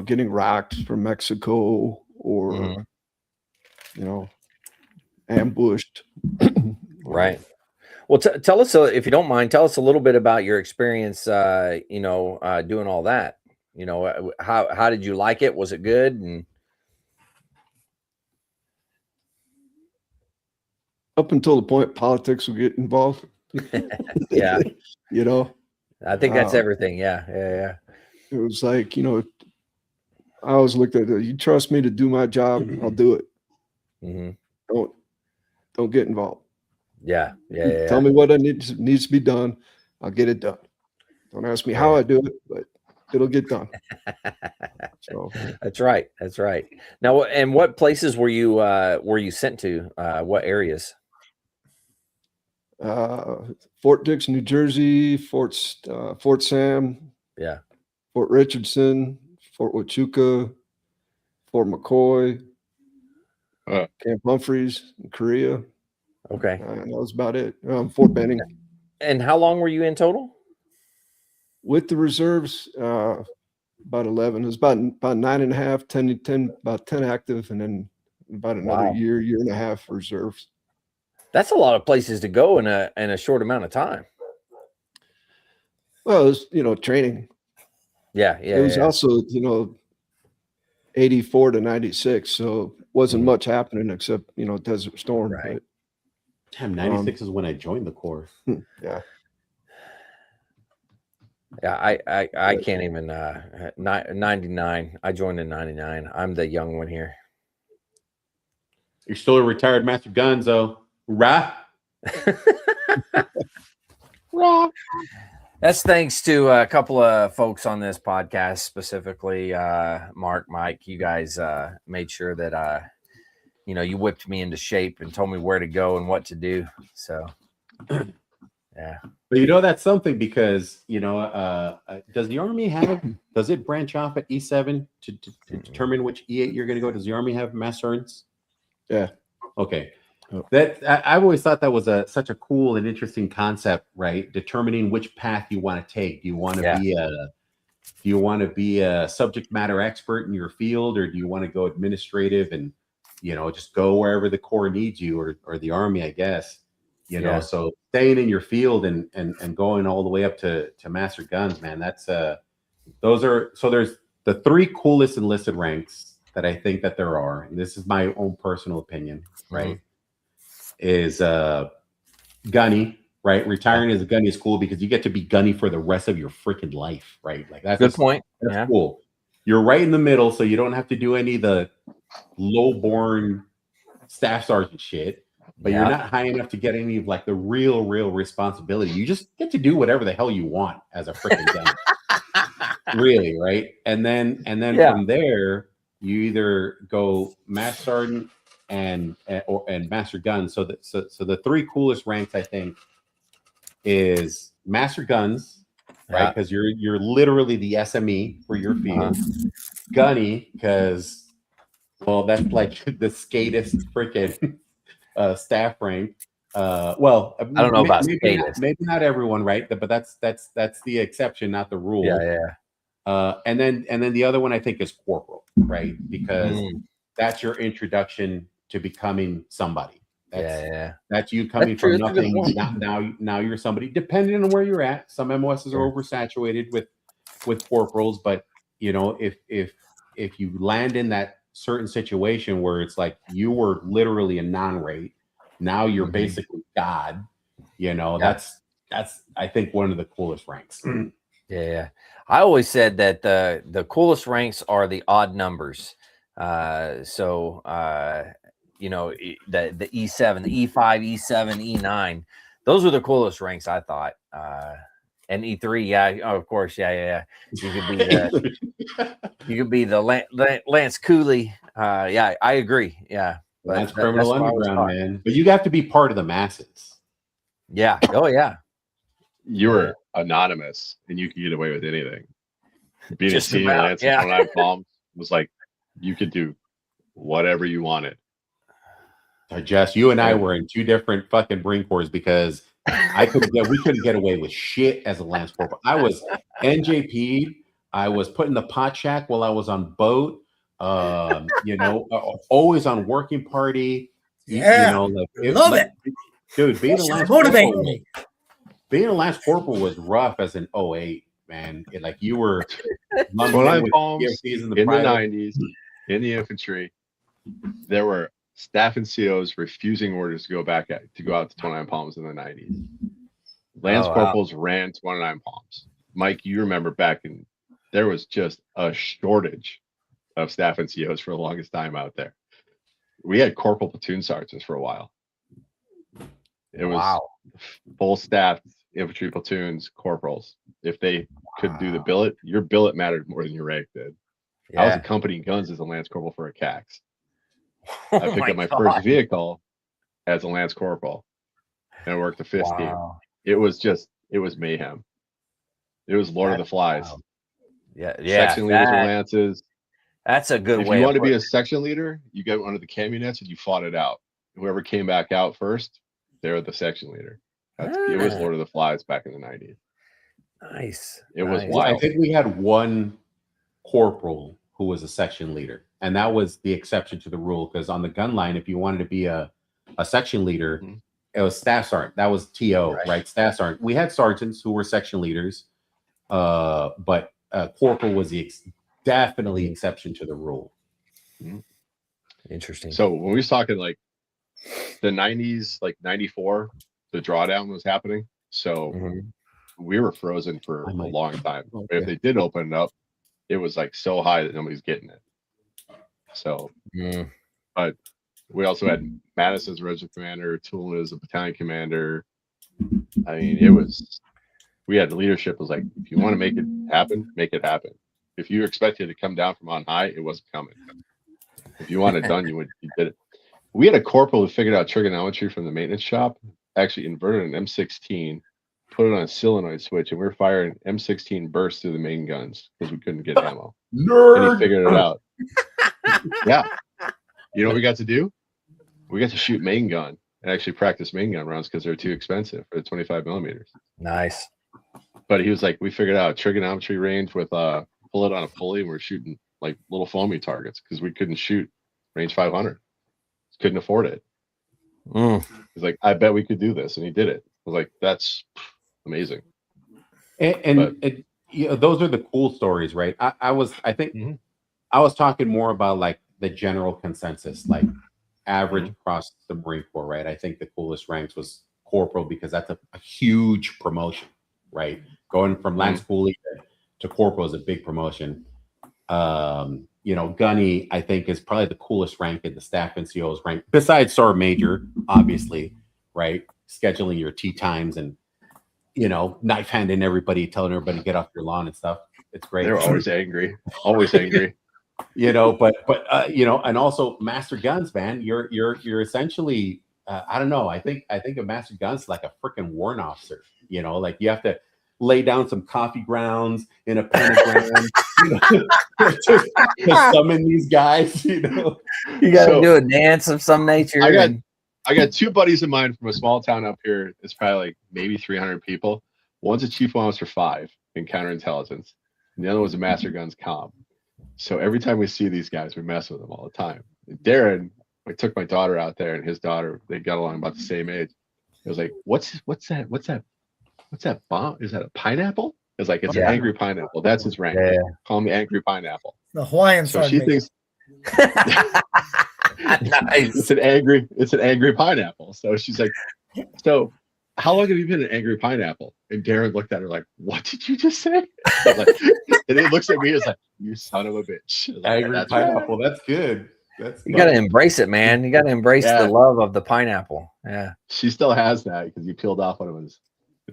getting rocked from Mexico or, ambushed. Right. Well, tell us, if you don't mind, tell us a little bit about your experience, doing all that. How did you like it? Was it good? And up until the point politics would get involved. yeah, I think that's uh, everything. Yeah. It was like, I always looked at it. You trust me to do my job, I'll do it. Mm-hmm. Don't get involved. Yeah. Tell me what needs to be done. I'll get it done. Don't ask me how I do it, but it'll get done. So That's right. Now, and what places were you sent to? What areas? Fort Dix, New Jersey, Fort Sam, Yeah, Fort Richardson, Fort Huachuca, Fort McCoy, Camp Humphreys in Korea. Okay. That was about it. Fort Benning. And how long were you in total? With the reserves, about 11. It was about 9.5, 10, about 10 active, and then about another year and a half reserves. That's a lot of places to go in a short amount of time. Well, it was, training. Yeah. It was also, 84 to 96, so wasn't much happening except, Desert Storm. Right. But, damn, 96 is when I joined the Corps. Yeah. Yeah, I can't even 99. I joined in 99. I'm the young one here. You're still a retired master gunzo. Rah. That's thanks to a couple of folks on this podcast, specifically Mark, Mike. You guys made sure that you whipped me into shape and told me where to go and what to do. So yeah. But that's something because does the Army does it branch off at E7 to determine which E8 you're going to go? Does the Army have mass sergeants? Yeah. Okay. I've always thought that was such a cool and interesting concept, right? Determining which path you want to take. Do you want to be a subject matter expert in your field, or do you want to go administrative and just go wherever the Corps needs you, or the Army, I guess. So staying in your field and going all the way up to master guns, man, that's there's the three coolest enlisted ranks that I think that there are, and this is my own personal opinion, right? Is gunny, right? Retiring as a gunny is cool because you get to be gunny for the rest of your freaking life, right? Like that's good point. That's cool. You're right in the middle, so you don't have to do any of the low-born staff sergeant shit. But you're not high enough to get any of like the real responsibility. You just get to do whatever the hell you want as a freaking gun. Really, right? And then from there, you either go master sergeant and master guns. So the three coolest ranks, I think, is master guns, right? Because you're literally the SME for your field. Gunny, because that's like the skatist freaking staff rank. Well, I don't know about maybe not everyone, right? But that's the exception, not the rule. And then the other one I think is corporal, right? Because that's your introduction to becoming somebody. That's you coming from nothing. Now you're somebody. Depending on where you're at, some MOSs are oversaturated with corporals, but if you land in that certain situation where it's like you were literally a non-rate, now you're basically God. That's I think one of the coolest ranks. Yeah. I always said that the coolest ranks are the odd numbers. The E7, the E5, E7, E9, those were the coolest ranks, I thought. And E3, of course, You could be the Lance Cooley. I agree. Yeah, but that's criminal underground, man. But you have to be part of the masses. Yeah. Oh, yeah. You were anonymous, and you could get away with anything. Being Just a senior about, Lance 29 Palms was like you could do whatever you wanted. Jess, you and I were in two different fucking Marine Corps because we couldn't get away with shit as a Lance Corporal. I was NJP. I was put in the pot shack while I was on boat. Always on working party. Yeah, love it. Dude, being a Lance Corporal was rough as an 08, man. You were 29 Palms in the 90s in the infantry. There were staff and COs refusing orders to go out to 29 Palms in the 90s. Lance Corporals ran 29 Palms. Mike, you remember there was just a shortage of staff and COs for the longest time out there. We had corporal platoon sergeants for a while. It was full staff infantry platoons, corporals. If they could do the billet, your billet mattered more than your rank did. I was accompanying guns as a Lance Corporal for a CAX. I picked up my first vehicle as a Lance Corporal and I worked the 5th team. It was mayhem. It was Lord of the Flies. Wow. Yeah. Section leaders were Lances. That's a good way. If you want to be a section leader, you go under the camionets and you fought it out. Whoever came back out first, they were the section leader. It was Lord of the Flies back in the 90s. Nice. It was wild. I think we had one corporal who was a section leader, and that was the exception to the rule, because on the gun line, if you wanted to be a section leader, it was staff sergeant. That was TO, right? Staff sergeant. We had sergeants who were section leaders, but corporal was definitely exception to the rule. Interesting. So when we was talking like the 90s, like 94, the drawdown was happening. So we were frozen for a long time. Okay. If they did open it up, it was like so high that nobody's getting it. So, but we also had Madison's regiment commander, Tulin as a battalion commander. I mean, we had leadership was like, if you want to make it happen, make it happen. If you expected it to come down from on high, it wasn't coming. If you wanted it done, you did it. We had a corporal who figured out trigonometry from the maintenance shop, actually inverted an M16, put it on a solenoid switch, and we were firing M16 bursts through the main guns because we couldn't get ammo. Nerd. And he figured it out. Yeah. You know what we got to do? We got to shoot main gun and actually practice main gun rounds because they're too expensive for the 25 millimeters. Nice. But he was like, we figured out trigonometry range with pull it on a pulley, and we're shooting like little foamy targets because we couldn't shoot range 500. Couldn't afford it. He's like, I bet we could do this, and he did it. I was like, that's amazing. And those are the cool stories, right? I was talking more about like the general consensus, like average across the Marine Corps, right? I think the coolest ranks was corporal because that's a huge promotion, right? Going from Lance Coolie to corporal is a big promotion. Gunny, I think, is probably the coolest rank in the staff NCO's rank, besides Sergeant Major, obviously, right? Scheduling your tea times and, knife handing everybody, telling everybody to get off your lawn and stuff. It's great. They're always angry. Always angry. But and also master guns, man. You're essentially, I don't know. I think a master gun's like a freaking warrant officer. Like you have to lay down some coffee grounds in a pentagram to summon these guys. You got to do a dance of some nature. I got two buddies of mine from a small town up here. It's probably like maybe 300 people. One's a chief officer 5 in counterintelligence, and the other was a master guns comm. So every time we see these guys, we mess with them all the time. And Darren, I took my daughter out there, and his daughter, they got along about the same age. It was like, what's that bomb? Is that a pineapple? It's like, it's an angry pineapple. That's his rank. Yeah. Call me angry pineapple. The Hawaiian. So she thinks nice. It's an angry pineapple. So she's like, so how long have you been an angry pineapple? And Darren looked at her like, what did you just say? And he looks at me and is like, you son of a bitch. Like, angry pineapple. Right. That's good. You got to embrace it, man. You got to embrace the love of the pineapple. Yeah. She still has that because you peeled off one of his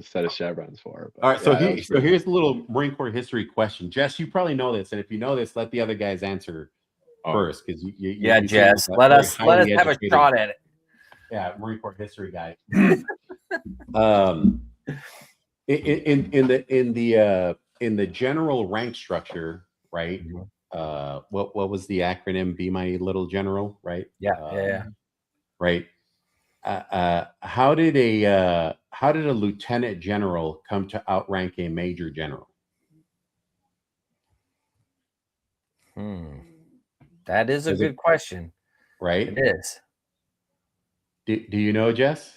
set of chevrons for her. But all right. So here's a little Marine Corps history question. Jess, you probably know this. And if you know this, let the other guys answer first. Because Jess, let us have a shot at it. Yeah, Marine Corps history guy. In the general rank structure, right? What was the acronym? Be my little general, right? Yeah. right? How did a lieutenant general come to outrank a major general? That is a good question. Right? It is. Do you know, Jess?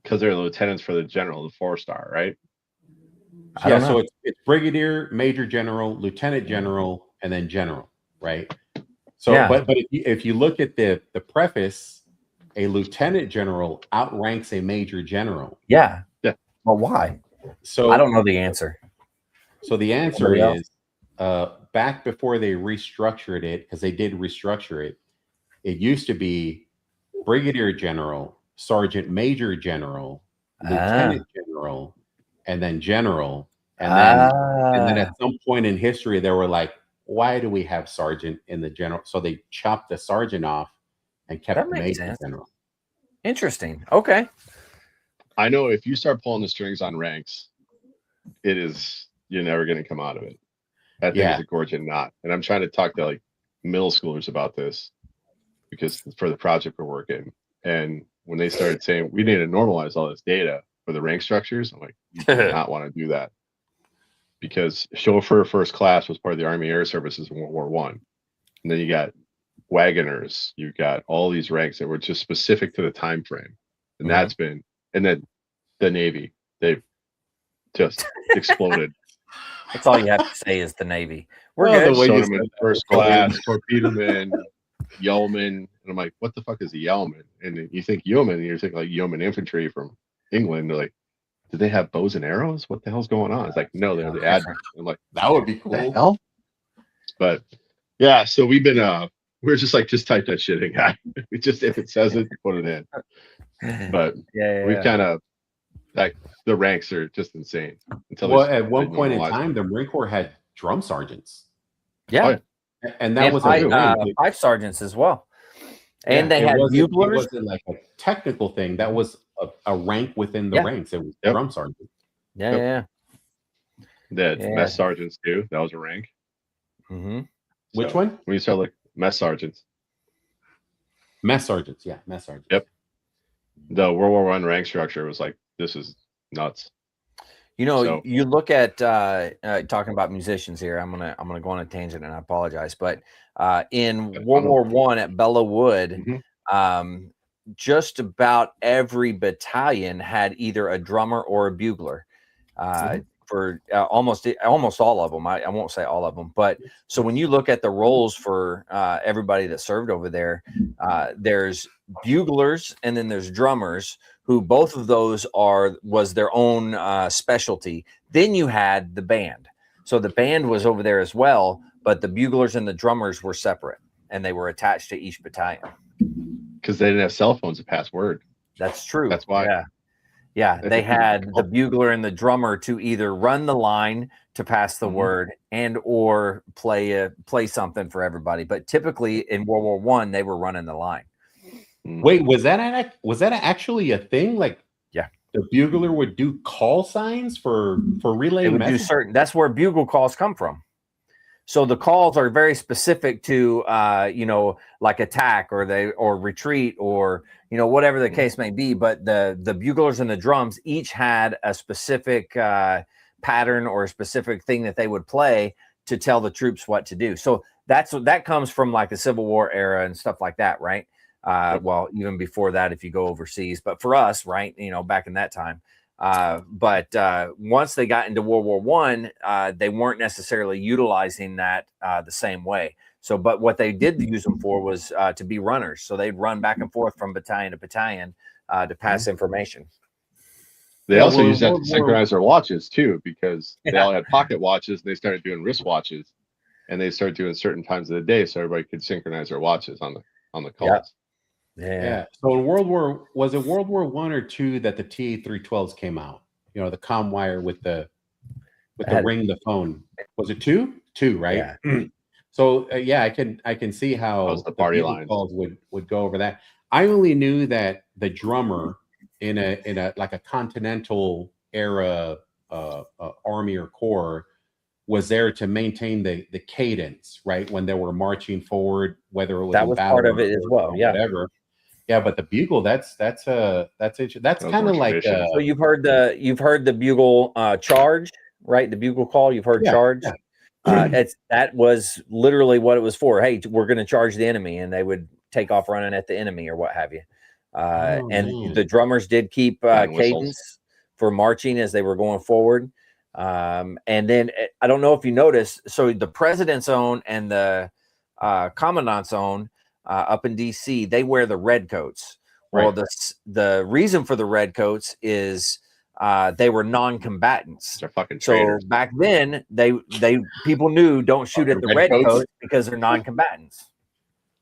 Because they're lieutenants for the general, the 4-star, right? I don't know. So it's brigadier, major general, lieutenant general, and then general, right? So, Yeah. but if you look at the preface, a lieutenant general outranks a major general. Yeah. Yeah. Well, why? So I don't know the answer. So the answer Somebody else? is back before they restructured it, because they did restructure it. It used to be brigadier general, sergeant major general, lieutenant general, and then general. And then at some point in history, they were like, why do we have sergeant in the general? So they chopped the sergeant off and kept That the makes major sense. general. Interesting. Okay. I know if you start pulling the strings on ranks, you're never going to come out of it. I think it's a gorgeous knot. And I'm trying to talk to like middle schoolers about this because for the project we're working. And when they started saying we need to normalize all this data for the rank structures, I'm like, you do not want to do that. Because chauffeur first class was part of the Army Air Services in World War I. And then you got wagoners, you got all these ranks that were just specific to the time frame. And that's been, and then the Navy, they've just exploded. That's all you have to say is the Navy. We're good. Soderman, first class, torpedoman, yeoman. And I'm like, what the fuck is a yeoman? And you think yeoman, and you're thinking like yeoman infantry from England. They're like, do they have bows and arrows? What the hell's going on? It's like, no, they're the admiral. I'm like, that would be cool. The hell? But yeah, so we've been we're just like, just type that shit in, guy. We just, if it says it, put it in. But we've kind of, like, the ranks are just insane. At one point in time, the Marine Corps had drum sergeants. Yeah. And that was five sergeants as well. And they had buglers. It wasn't like a technical thing. That was a rank within the ranks. It was drum sergeant. Yeah. That mess sergeants too. That was a rank. Which one? When you start like mess sergeants. Mess sergeants, yeah, mess sergeants. Yep. The World War I rank structure was like, this is nuts. You know, you look at talking about musicians here. I'm gonna go on a tangent, and I apologize, but in World War I at Belleau Wood, just about every battalion had either a drummer or a bugler. For almost all of them. I won't say all of them, but so when you look at the roles for everybody that served over there, there's buglers and then there's drummers, who both of those was their own specialty. Then you had the band. So the band was over there as well, but the buglers and the drummers were separate, and they were attached to each battalion. Because they didn't have cell phones to pass word. That's true. That's why. Yeah, they had the bugler and the drummer to either run the line to pass the word and or play something for everybody. But typically in World War I, they were running the line. Wait, was that actually a thing? Like, the bugler would do call signs for relaying messages? That's where bugle calls come from. So the calls are very specific to, like attack or retreat or, whatever the case may be. But the buglers and the drums each had a specific pattern or a specific thing that they would play to tell the troops what to do. So that comes from like the Civil War era and stuff like that, right? Well, even before that, if you go overseas, but for us, right, back in that time. But once they got into World War I, they weren't necessarily utilizing that the same way. So, but what they did use them for was to be runners. So they'd run back and forth from battalion to battalion to pass information. They also used that to synchronize their watches too, because they all had pocket watches. And they started doing wristwatches, and they started doing certain times of the day so everybody could synchronize their watches on the calls. Yeah. So in World War I or II that the TA-312s came out? The comm wire with the ring the phone. Was it two? Two, right? Yeah. So I can see how the party line calls would go over that. I only knew that the drummer in a like a continental era army or corps was there to maintain the cadence, right? When they were marching forward, whether it was That was part of it as well. Yeah. Whatever. Yeah, but the bugle, that's kind of like so you've heard the bugle charge, right? The bugle call, you've heard charge. Yeah. That was literally what it was for. Hey, we're going to charge the enemy, and they would take off running at the enemy or what have you. The drummers did keep cadence for marching as they were going forward. And then I don't know if you noticed, so the president's own and the commandant's own up in DC, they wear the red coats. Right. Well, the reason for the red coats is they were non-combatants. They're fucking traitors. So back then, they people knew don't shoot at the red coats because they're non-combatants.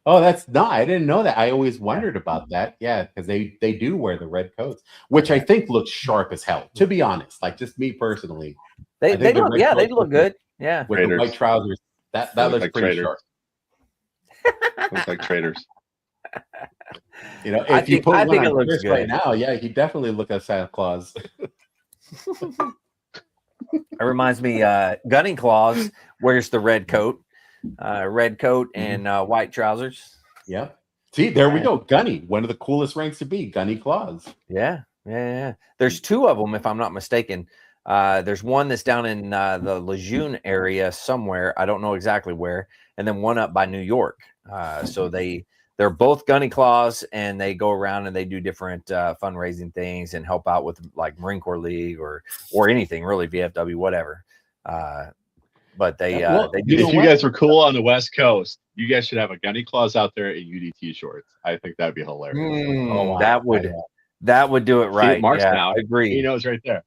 Oh, I didn't know that. I always wondered about that. Yeah, because they do wear the red coats, which I think looks sharp as hell. To be honest, like just me personally, they look good. Yeah, with the white trousers, that looks like pretty sharp. Looks like traitors. You know, if you put one on Chris right now, yeah, he definitely look like Santa Claus. It reminds me, Gunning Claus wears the red coat and white trousers. Yeah. See, there we go. Gunny, one of the coolest ranks to be, Gunny Claus. Yeah. There's two of them, if I'm not mistaken. There's one that's down in the Lejeune area somewhere. I don't know exactly where. And then one up by New York. So they're both Gunny Claws, and they go around and they do different fundraising things and help out with like Marine Corps League or anything really, VFW, whatever. But they do. If you guys were cool on the West Coast, you guys should have a Gunny Claws out there in UDT shorts. I think that'd be hilarious. That would do it right. Mark's now. I agree. He knows right there.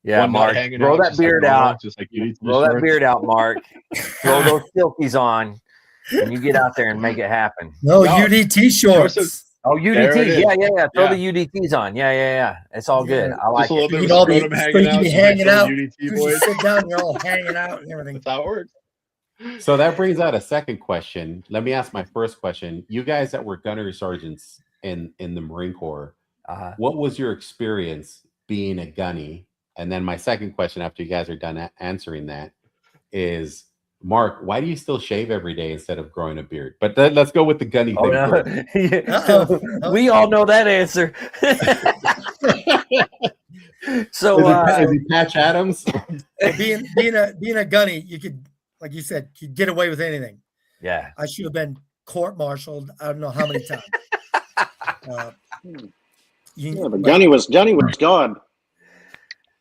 Yeah, one Mark, throw that beard out. Just like UDT throw shorts. that beard out, Mark. Throw those silkies on, and you get out there and make it happen. No, UDT shorts. Oh, UDT. Yeah. Throw the UDTs on. Yeah. It's all good. I like it. You can all be hanging out. You sit down, you're all hanging out and everything. That's how it works. So that brings out a second question. Let me ask my first question. You guys that were gunnery sergeants in the Marine Corps, what was your experience being a gunny? And then my second question, after you guys are done answering that, is Mark, why do you still shave every day instead of growing a beard? But then let's go with the gunny thing. No. We all know that answer. So is he Patch Adams? being a gunny, you could, like you said, you get away with anything. Yeah. I should have been court-martialed. I don't know how many times. But Gunny was God.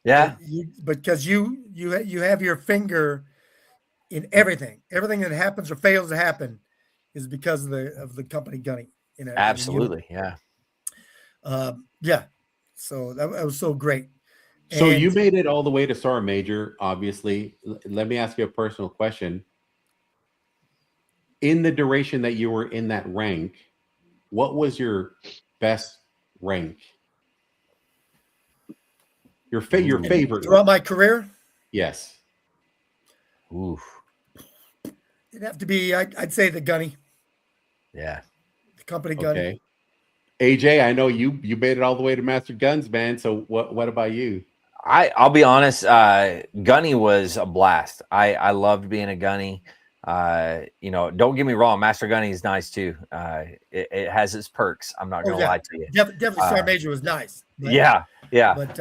Yeah, because you have your finger in everything. Everything that happens or fails to happen is because of the company gunning. Absolutely, yeah. So that was so great. So you made it all the way to Sergeant Major, obviously. Let me ask you a personal question. In the duration that you were in that rank, what was your best rank? Your favorite throughout my career? Yes. Oof. It'd have to be, I'd say the gunny. Yeah. The company gunny. Okay. AJ, I know you made it all the way to Master Guns, man. So what about you? I'll be honest, gunny was a blast. I loved being a gunny. Don't get me wrong, Master Gunny is nice too. It has its perks. I'm not gonna lie to you. Definitely Sergeant Major was nice. Yeah.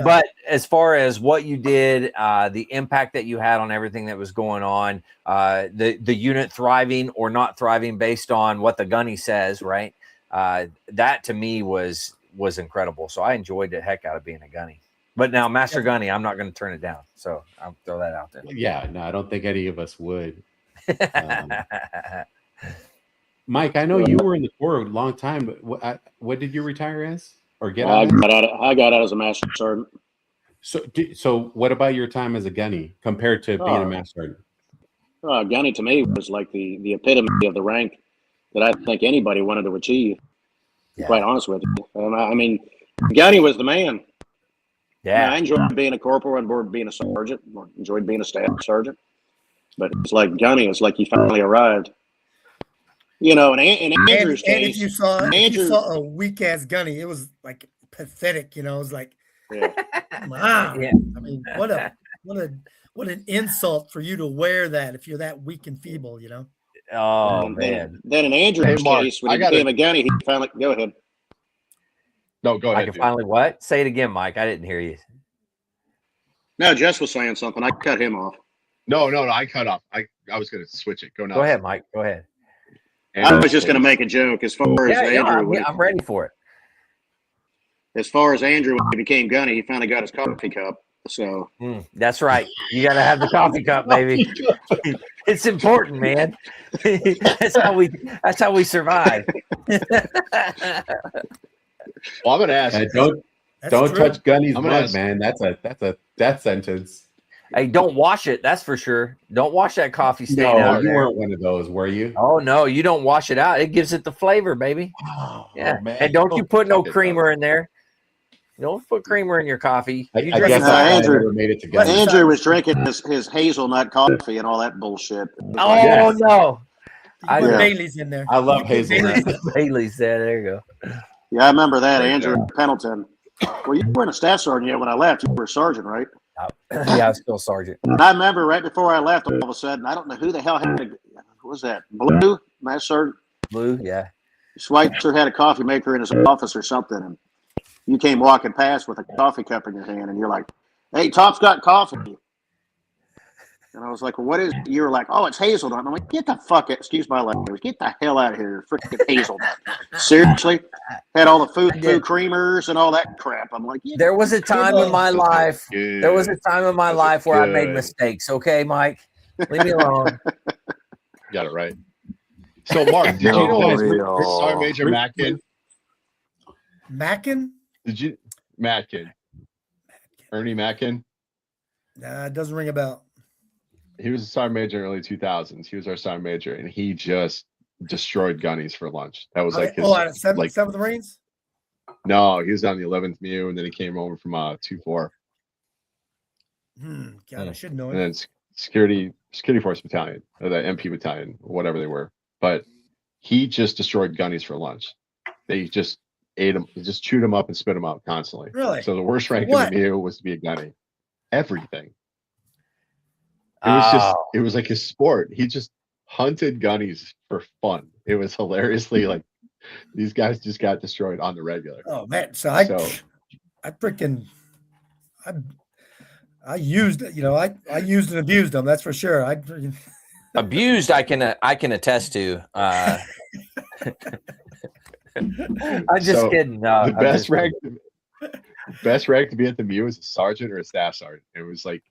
But as far as what you did, the impact that you had on everything that was going on, the unit thriving or not thriving based on what the gunny says, right? That to me was incredible. So I enjoyed the heck out of being a gunny. But now Master Gunny, I'm not going to turn it down. So I'll throw that out there. Yeah, no, I don't think any of us would. Mike, I know you were in the Corps a long time, but what did you retire as or get out? I got out as a master sergeant. So what about your time as a gunny compared to being a master sergeant? Gunny to me was like the epitome of the rank that I think anybody wanted to achieve. Yeah. Quite honest with you, I mean, Gunny was the man. Yeah, I enjoyed being a corporal on board, being a sergeant. Enjoyed being a staff sergeant. But it's like Gunny. It's like he finally arrived. In Andrew's case, if you saw a weak ass Gunny, it was like pathetic. It was like, wow. Yeah. I mean, what a what an insult for you to wear that if you're that weak and feeble, you know. Oh And man, then in Andrew's Mark, case, when he became a gunny, he finally go ahead. No, go I ahead. can Dude. finally what? Say it again, Mike. I didn't hear you. No, Jess was saying something. I cut him off. No, I cut off. I was going to switch it. Go nuts. Go ahead, Mike. Go ahead. I was just going to make a joke as far as Andrew. I'm ready for it. As far as Andrew, when he became gunny, he finally got his coffee cup. So That's right. You got to have the coffee cup, baby. It's important, man. That's how we survive. Well, I'm going to ask. Don't touch Gunny's mug, ask, man. That's a death sentence. Hey, don't wash it. That's for sure. Don't wash that coffee stain out. You there. weren't one of those, were you? Oh no, you don't wash it out. It gives it the flavor, baby. Yeah, man. And don't you put no creamer in there. Don't put creamer in your coffee. I guess Andrew never made it to Gunny. Andrew was drinking his hazelnut coffee and all that bullshit. Oh no, I put Bailey's in there. I love hazelnut. Bailey's there you go. Yeah, I remember that, Andrew Pendleton. Well, you weren't a staff sergeant yet when I left. You were a sergeant, right? Yeah, I was still sergeant. And I remember right before I left, all of a sudden, I don't know who the hell had what was that? Blue? Master Sergeant? Blue, yeah. Schweitzer had a coffee maker in his office or something, and you came walking past with a coffee cup in your hand, and you're like, "Hey, Top's got coffee." And I was like, "Well, what is it?" You were like, "Oh, it's hazelnut." And I'm like, "Get the fuck it. Excuse my language. Get the hell out of here. Freaking hazelnut." Seriously? Had all the food creamers and all that crap. I'm like, there was a time in my life. There was a time in my life where I made mistakes. Okay, Mike, leave me alone. Got it right. So, Mark, did you know Sergeant Major Mackin? Mackin? Did you Mackin? Ernie Mackin? Nah, it doesn't ring a bell. He was a sergeant major in the early 2000s. He was our sergeant major, and he just destroyed gunnies for lunch. That was like his. Seventh Marines? No, he was on the 11th MU, and then he came over from 2-4. God, I should know And it. then security force battalion, or the MP battalion, whatever they were. But he just destroyed gunnies for lunch. They just ate them, just chewed them up and spit them out constantly. Really? So the worst rank in the MU was to be a gunny. Everything. It was like his sport. He just hunted gunnies for fun. It was hilariously like these guys just got destroyed on the regular. Oh man, I used, I used and abused them. That's for sure. Abused, I can attest to. I'm just kidding. No, the best rank to be at the MU is a sergeant or a staff sergeant. It was like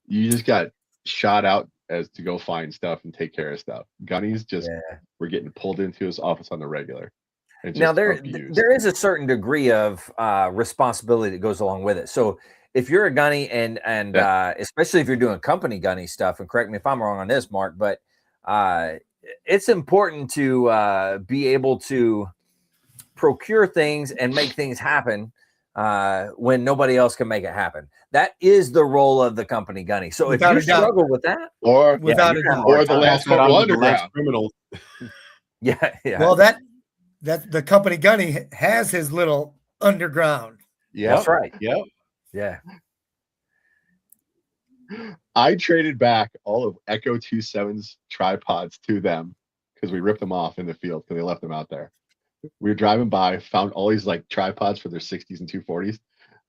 you just got shot out as to go find stuff and take care of stuff. Gunnies just were getting pulled into his office on the regular. Now there is a certain degree of responsibility that goes along with it. So if you're a gunny and especially if you're doing company gunny stuff, and correct me if I'm wrong on this, Mark, but it's important to be able to procure things and make things happen when nobody else can make it happen. That is the role of the company gunny. So if you struggle with that, or the last criminal, yeah. Well, that the company gunny has his little underground. Yeah, that's right. Yep. Yeah. I traded back all of Echo 27's tripods to them because we ripped them off in the field because they left them out there. We were driving by, found all these like tripods for their 60s and 240s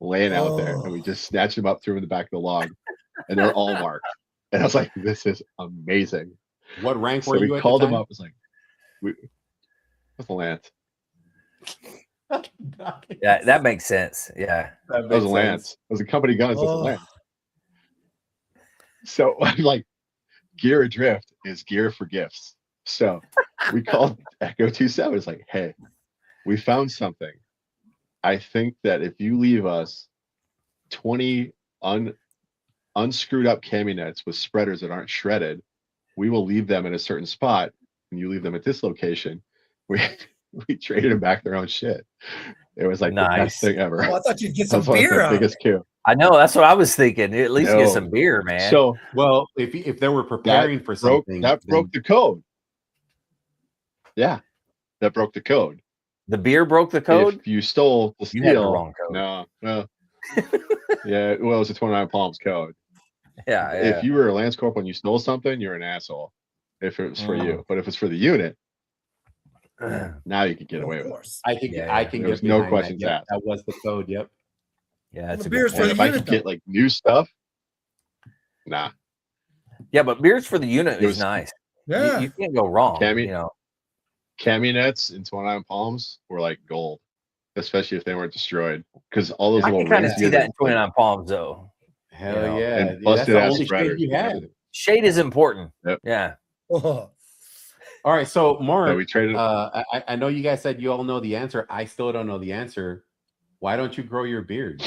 laying out there, and we just snatched them up, threw them in the back of the log, and they're all marked. And I was like, "This is amazing." What rank so were you? We called them up. It was like, "What's the Lance?" Yeah, that makes sense. Yeah, that was a Lance. It was a company gun. It's a Lance. So I'm like, gear adrift is gear for gifts. So we called Echo 27. It's like, "Hey, we found something. I think that if you leave us 20 unscrewed up camionets with spreaders that aren't shredded, we will leave them in a certain spot, and you leave them at this location." We traded them back their own shit. It was like the best thing ever. Oh, I thought you'd get some beer out. Biggest coup. I know, that's what I was thinking. At least get some beer, man. So, well, if they were preparing for something, that broke the code. Yeah, that broke the code. The beer broke the code. If you stole the steel, you had the wrong code. No. Yeah, well, it was a 29 Palms code. Yeah. If you were a Lance Corporal and you stole something, you're an asshole. If it was for you, but if it's for the unit, now you can get away with it. I think Yeah, I yeah. can There was get no behind questions that. Yep, asked. that was the code. Yep. Yeah, Well, it's the a beer's good for And point. the if I unit, could get though. like new stuff, nah. Yeah, but beers for the unit It is was nice. Yeah. You can't go wrong. Cami- You know. Cami nets in 29 Palms were like gold, especially if they weren't destroyed, because all those I little can kind of rings see you that had in to, like, 29 Palms, though. Hell know, yeah. and That's busted the ass only shade spreaders you and had. everything. Shade is important. Yep. Yeah. Oh. All right, so Mark, So we traded. I know you guys said you all know the answer. I still don't know the answer. Why don't you grow your beard?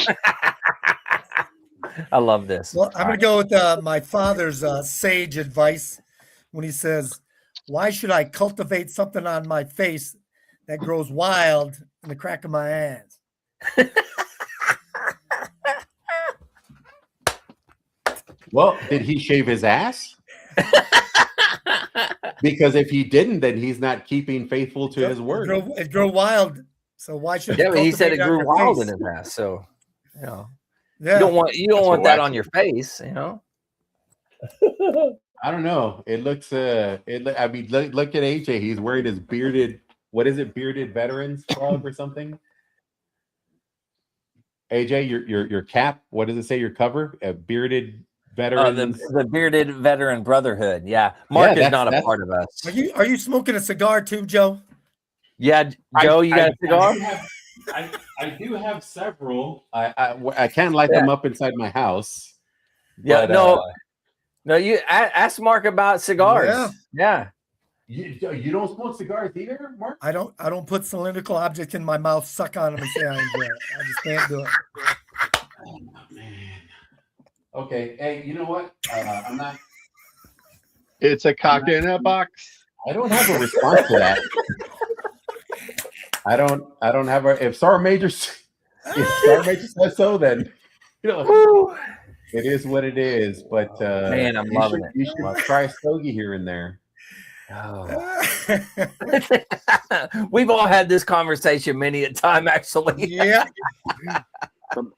I love this. Well, I'm going to go with my father's sage advice when he says, "Why should I cultivate something on my face that grows wild in the crack of my ass?" Well, did he shave his ass? Because if he didn't, then he's not keeping faithful to his word. It grow wild. So why should Yeah, but he said cultivate it on grew your wild face? in his ass. So, you know, Yeah. you don't want That's what that wax on your is. face. You know. I don't know. It looks. I mean, look at AJ. He's wearing his bearded. What is it? Bearded veterans club or something. AJ, your cap. What does it say? Your cover. Bearded veterans. The bearded veteran brotherhood. Yeah, Mark is not a part of us. Are you smoking a cigar too, Joe? Yeah, Joe, you got a cigar? I do have several. I can't light them up inside my house. Yeah, But, no. You ask Mark about cigars. Yeah. You don't smoke cigars either, Mark? I don't put cylindrical objects in my mouth, suck on them, and say I enjoy it. I just can't do it. Oh, man. Okay. Hey, you know what? I'm not. It's a cock in a box. I don't have a response to that. I don't have a. If Sergeant Major says so, then it is what it is. But man, I'm loving it. You should try a stogie here and there. Oh. We've all had this conversation many a time, actually. Yeah.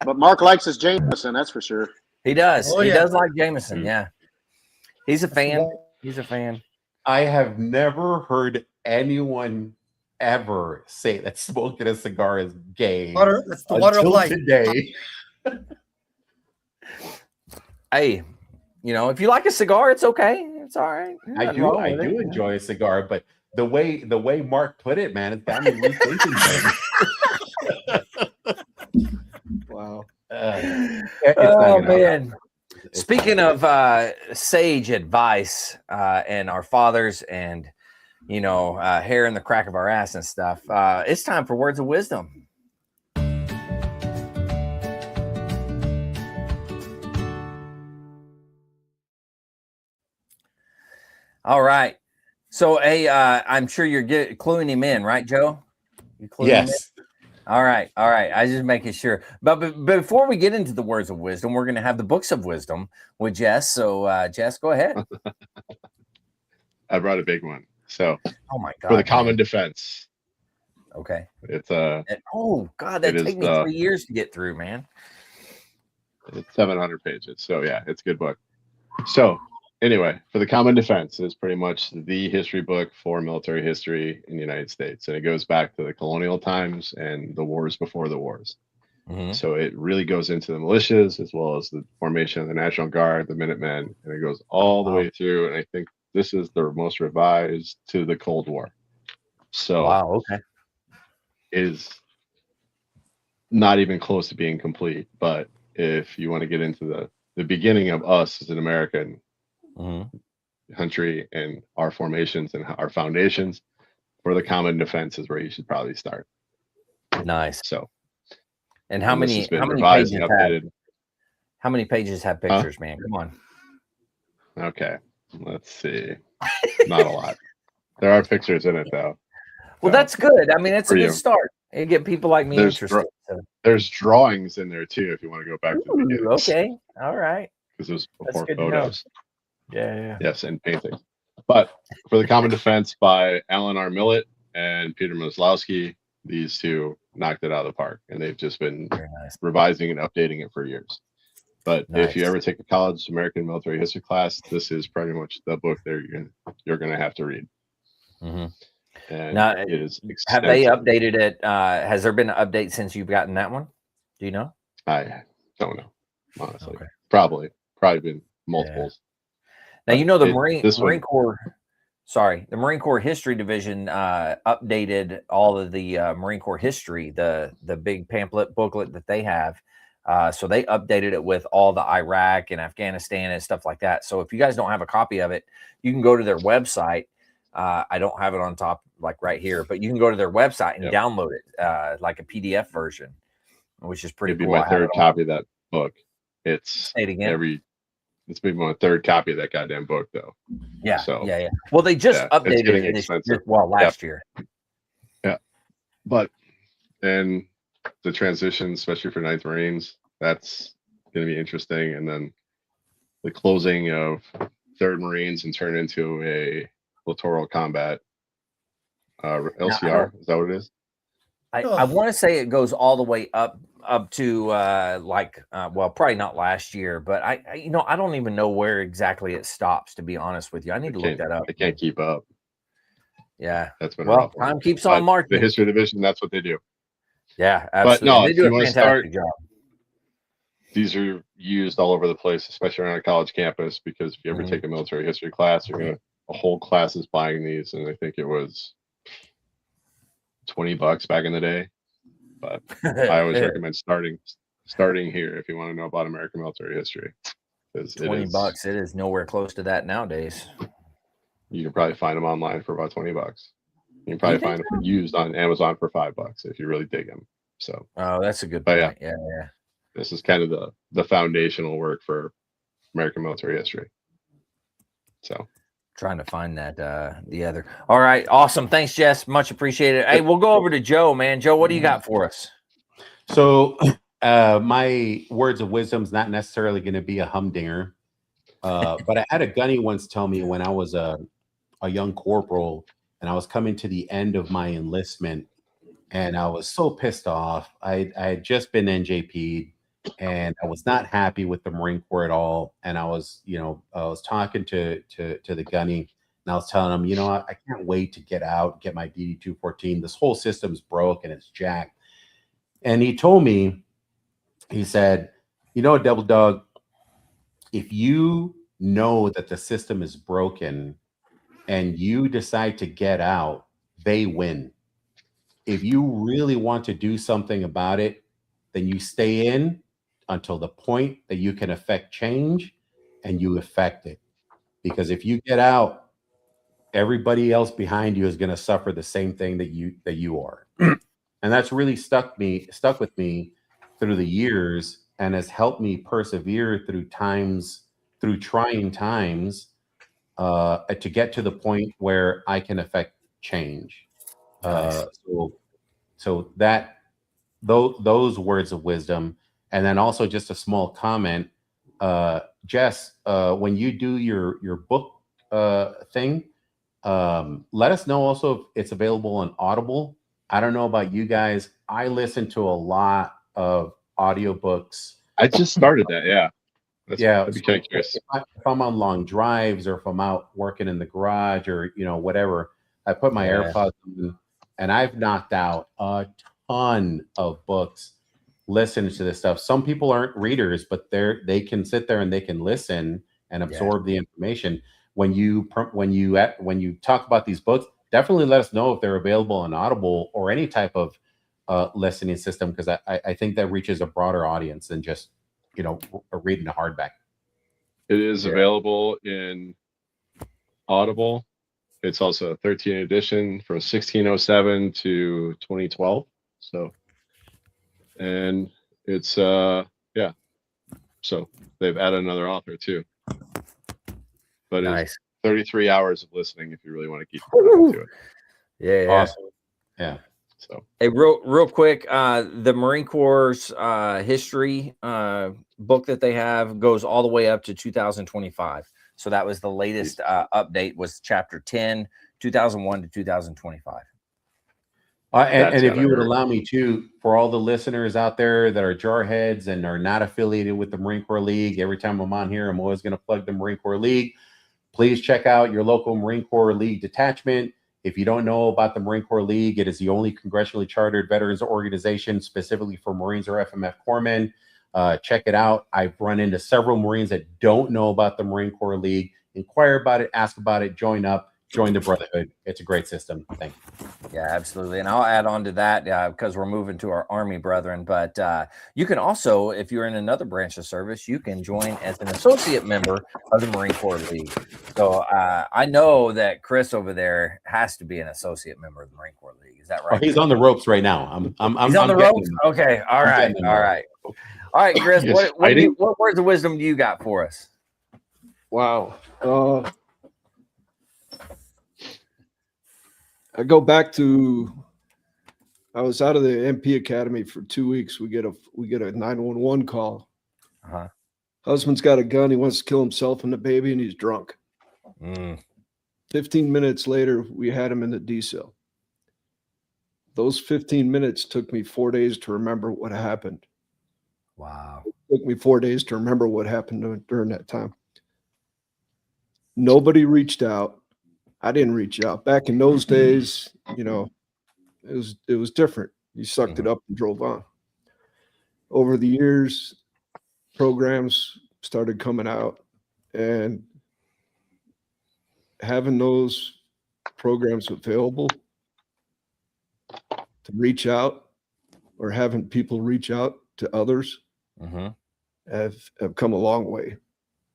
But Mark likes his Jameson, that's for sure. He does. Oh, he yeah. does like Jameson. Yeah. He's a fan. He's a fan. I have never heard anyone ever say that smoking a cigar is gay. That's the water of life. Today. Hey, if you like a cigar, it's okay. It's all right. I do enjoy a cigar, but the way Mark put it, man, it's got me rethinking things. Wow. Oh man. Speaking of sage advice and our fathers and hair in the crack of our ass and stuff, it's time for words of wisdom. All right. So, I'm sure you're cluing him in, right, Joe? You cluing him in? All right. I just making sure. But before we get into the words of wisdom, we're going to have the books of wisdom with Jess. So, Jess, go ahead. I brought a big one. So, oh my God, for the common defense. Okay. It's oh God, that took me 3 years to get through, man. It's 700 pages. So yeah, it's a good book. So anyway, for the common defense is pretty much the history book for military history in the United States. And it goes back to the colonial times and the wars before the wars. Mm-hmm. So it really goes into the militias as well as the formation of the National Guard, the Minutemen, and it goes all the way through. And I think this is the most revised to the Cold War. So okay. Is not even close to being complete. But if you want to get into the beginning of us as an American country and our formations and our foundations, for the common defense is where you should probably start. Nice. So, and how many pages have pictures, man? Come on. Okay, let's see. Not a lot. There are pictures in it though. Well, that's good. I mean, it's a good start. You get people like me interested. There's drawings in there too, if you want to go back to the beginning. Okay, all right. Because it was before photos. Yeah. Yes, and paintings. But for the common defense by Alan R. Millett and Peter Maslowski, these two knocked it out of the park, and they've just been revising and updating it for years. But Nice. if you ever take a college American military history class, this is pretty much the book that you're gonna have to read. Mm-hmm. And Now, it is have they extensive. updated it? Has there been an update since you've gotten that one? Do you know? I don't know, honestly. Okay. Probably been multiples. Now, you know, the this Marine Corps, sorry, the Marine Corps History Division updated all of the Marine Corps history, the big pamphlet booklet that they have. So they updated it with all the Iraq and Afghanistan and stuff like that. So if you guys don't have a copy of it, you can go to their website. I don't have it on top like right here, but you can go to their website and download it like a PDF version, which is pretty cool. It'd be my third copy of that book. It's say it again. It's been my third copy of that goddamn book, though. Yeah. So yeah. Well, they just updated it last year. Yeah. But and the transition, especially for 9th Marines, that's going to be interesting. And then the closing of 3rd Marines and turn into a littoral combat LCR. Is that what it is? I want to say it goes all the way up to well, probably not last year, but I don't even know where exactly it stops, to be honest with you. I need to look that up. I can't keep up. Yeah. That's been well, time keeps on marching. The History Division, that's what they do. Yeah, absolutely. But no, they do a fantastic job. These are used all over the place, especially around a college campus, because if you ever take a military history class, a whole class is buying these, and I think it was $20 back in the day. But I always recommend starting here if you want to know about American military history. $20, it is nowhere close to that nowadays. You can probably find them online for about $20. You can probably find them used on Amazon for $5 if you really dig them. So, that's a good point. Yeah. This is kind of the foundational work for American military history. So, trying to find that the other. All right, awesome. Thanks, Jess. Much appreciated. Hey, we'll go over to Joe, man. Joe, what do you got for us? So, my words of wisdom is not necessarily going to be a humdinger, but I had a gunny once tell me when I was a young corporal and I was coming to the end of my enlistment, and I was so pissed off. I had just been NJP'd, and I was not happy with the Marine Corps at all. And I was talking to the gunny, and I was telling him, I can't wait to get out, get my DD 214. This whole system's broke and it's jacked. And he told me, he said, Devil Dog, if you know that the system is broken and you decide to get out, they win. If you really want to do something about it, then you stay in until the point that you can affect change, and you affect it. Because if you get out, everybody else behind you is going to suffer the same thing that you are. And that's really stuck with me through the years, and has helped me persevere through trying times, to get to the point where I can affect change. Nice. So that those words of wisdom. And then also just a small comment, Jess, when you do your book thing, let us know also if it's available on Audible. I don't know about you guys. I listen to a lot of audiobooks. I just started that. Yeah. I'd be kind of curious. If I'm on long drives, or if I'm out working in the garage, or whatever, I put my AirPods in, and I've knocked out a ton of books listening to this stuff. Some people aren't readers, but they can sit there and they can listen and absorb the information. When you talk about these books, definitely let us know if they're available on Audible or any type of listening system, because I think that reaches a broader audience than just reading a hardback. It is available in Audible. It's also a 13 edition from 1607 to 2012. So, and it's so they've added another author too. But it's 33 hours of listening if you really want to keep to it. Yeah. Awesome. Yeah. So, hey, real quick, the Marine Corps' history book that they have goes all the way up to 2025. So that was the latest update, was chapter 10, 2001 to 2025. And if you would allow me to, for all the listeners out there that are jarheads and are not affiliated with the Marine Corps League, every time I'm on here, I'm always going to plug the Marine Corps League. Please check out your local Marine Corps League detachment. If you don't know about the Marine Corps League, it is the only congressionally chartered veterans organization specifically for Marines or FMF corpsmen. Check it out. I've run into several Marines that don't know about the Marine Corps League. Inquire about it, ask about it, join up, join the brotherhood. It's a great system. Thank you. Yeah, absolutely. And I'll add on to that because we're moving to our Army brethren. But you can also, if you're in another branch of service, you can join as an associate member of the Marine Corps League. So I know that Chris over there has to be an associate member of the Marine Corps League. Is that right? Oh, he's on the ropes right now. He's on the ropes? Okay. All right. All right. All right, Chris, what words of wisdom do you got for us? Wow. I go back to, I was out of the MP Academy for 2 weeks. We get a 911 call. Uh-huh. Husband's got a gun. He wants to kill himself and the baby, and he's drunk. 15 minutes later, we had him in the D cell. Those 15 minutes took me 4 days to remember what happened. Wow. It took me 4 days to remember what happened during that time. Nobody reached out. I didn't reach out. Back in those days, it was different. You sucked it up and drove on. Over the years, programs started coming out, and having those programs available to reach out, or having people reach out to others, have come a long way.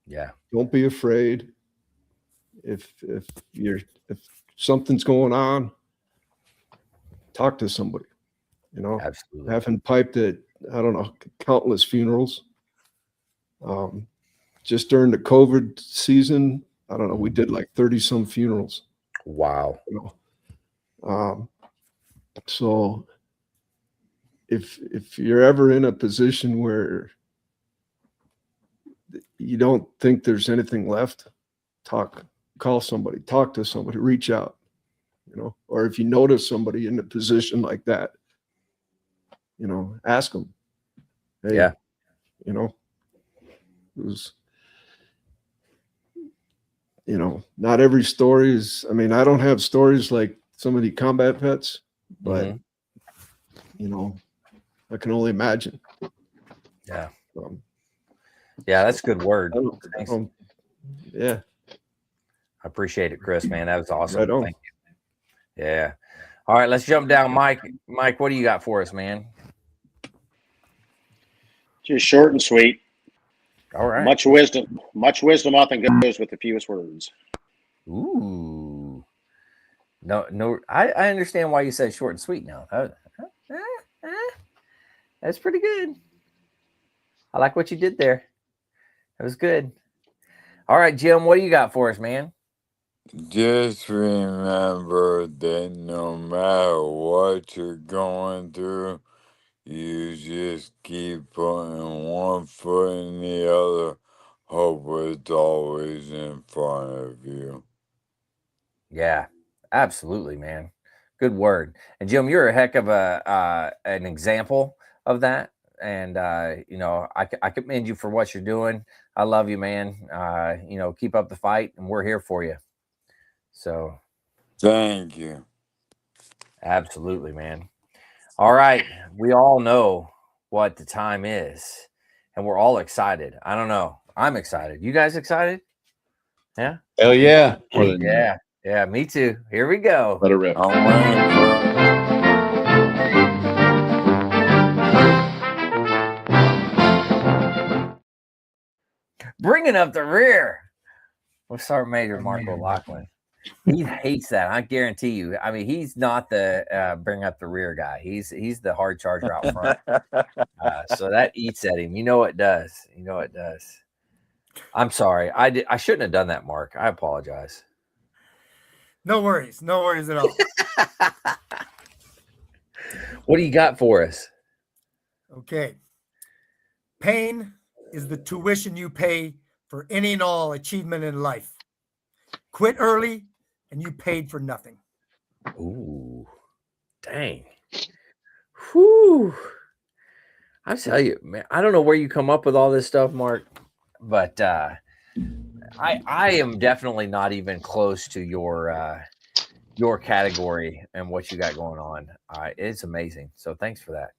Yeah. Don't be afraid. If something's going on, talk to somebody. Absolutely. Having piped at, I don't know, countless funerals. Just during the COVID season, I don't know, we did like 30 some funerals. Wow. So if you're ever in a position where you don't think there's anything left, call somebody, talk to somebody, reach out, or if you notice somebody in a position like that, ask them. Hey, yeah. It was, not every story is, I mean, I don't have stories like some of the combat vets, but, I can only imagine. Yeah. Yeah, that's a good word. Thanks. Yeah. I appreciate it, Chris, man. That was awesome. Right on. Thank you. Yeah. All right, let's jump down. Mike, what do you got for us, man? Just short and sweet. All right. Much wisdom often goes with the fewest words. Ooh. No, I understand why you said short and sweet now. That's pretty good. I like what you did there. That was good. All right, Jim, what do you got for us, man? Just remember that no matter what you're going through, you just keep putting one foot in the other. Hope is always in front of you. Yeah, absolutely, man. Good word. And Jim, you're a heck of an example of that. And I commend you for what you're doing. I love you, man. Keep up the fight, and we're here for you. So, thank you. Absolutely, man. All right, we all know what the time is, and we're all excited. I don't know. I'm excited. You guys excited? Yeah. Hell yeah. Yeah. Me too. Here we go. Let it rip. I'm waiting for. Bringing up the rear. What's Sergeant Major Marco Lachlan? He hates that. I guarantee you. I mean, he's not the bring up the rear guy. He's the hard charger out front. So that eats at him. You know it does. I'm sorry. I shouldn't have done that, Mark. I apologize. No worries. No worries at all. What do you got for us? Okay. Pain is the tuition you pay for any and all achievement in life. Quit early and you paid for nothing. Ooh. Dang. Whew. I tell you, man, I don't know where you come up with all this stuff, Mark, but I am definitely not even close to your category and what you got going on. It's amazing. So thanks for that.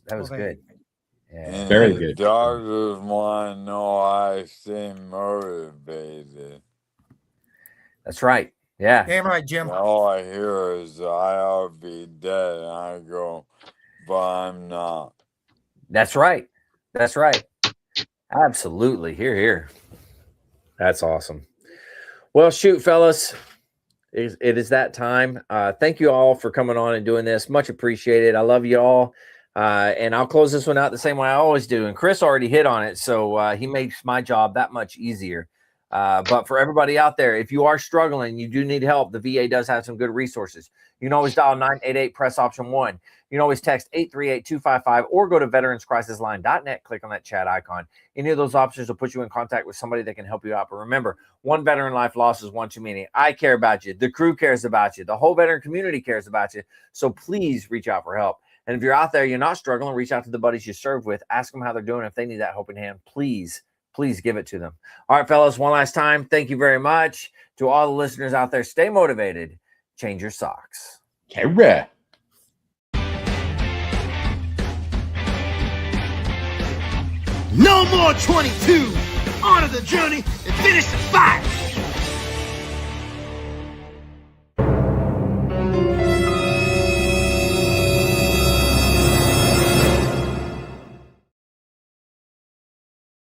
That was good. Yeah. And Very the good. doctors want to know I stay motivated. That's right. Yeah. Damn right, Jim. All I hear is I ought to be dead. And I go, but I'm not. That's right. That's right. Absolutely. Here. That's awesome. Well, shoot, fellas. It is that time. Thank you all for coming on and doing this. Much appreciated. I love you all. And I'll close this one out the same way I always do. And Chris already hit on it, so he makes my job that much easier. But for everybody out there, if you are struggling, you do need help, the VA does have some good resources. You can always dial 988, press option 1. You can always text 838-255 or go to veteranscrisisline.net, click on that chat icon. Any of those options will put you in contact with somebody that can help you out. But remember, one veteran life loss is one too many. I care about you. The crew cares about you. The whole veteran community cares about you. So please reach out for help. And if you're out there, you're not struggling, reach out to the buddies you serve with. Ask them how they're doing. If they need that helping hand, please give it to them. All right, fellas, one last time. Thank you very much. To all the listeners out there, stay motivated. Change your socks. Correct. No more 22. On to the journey and finish the fight.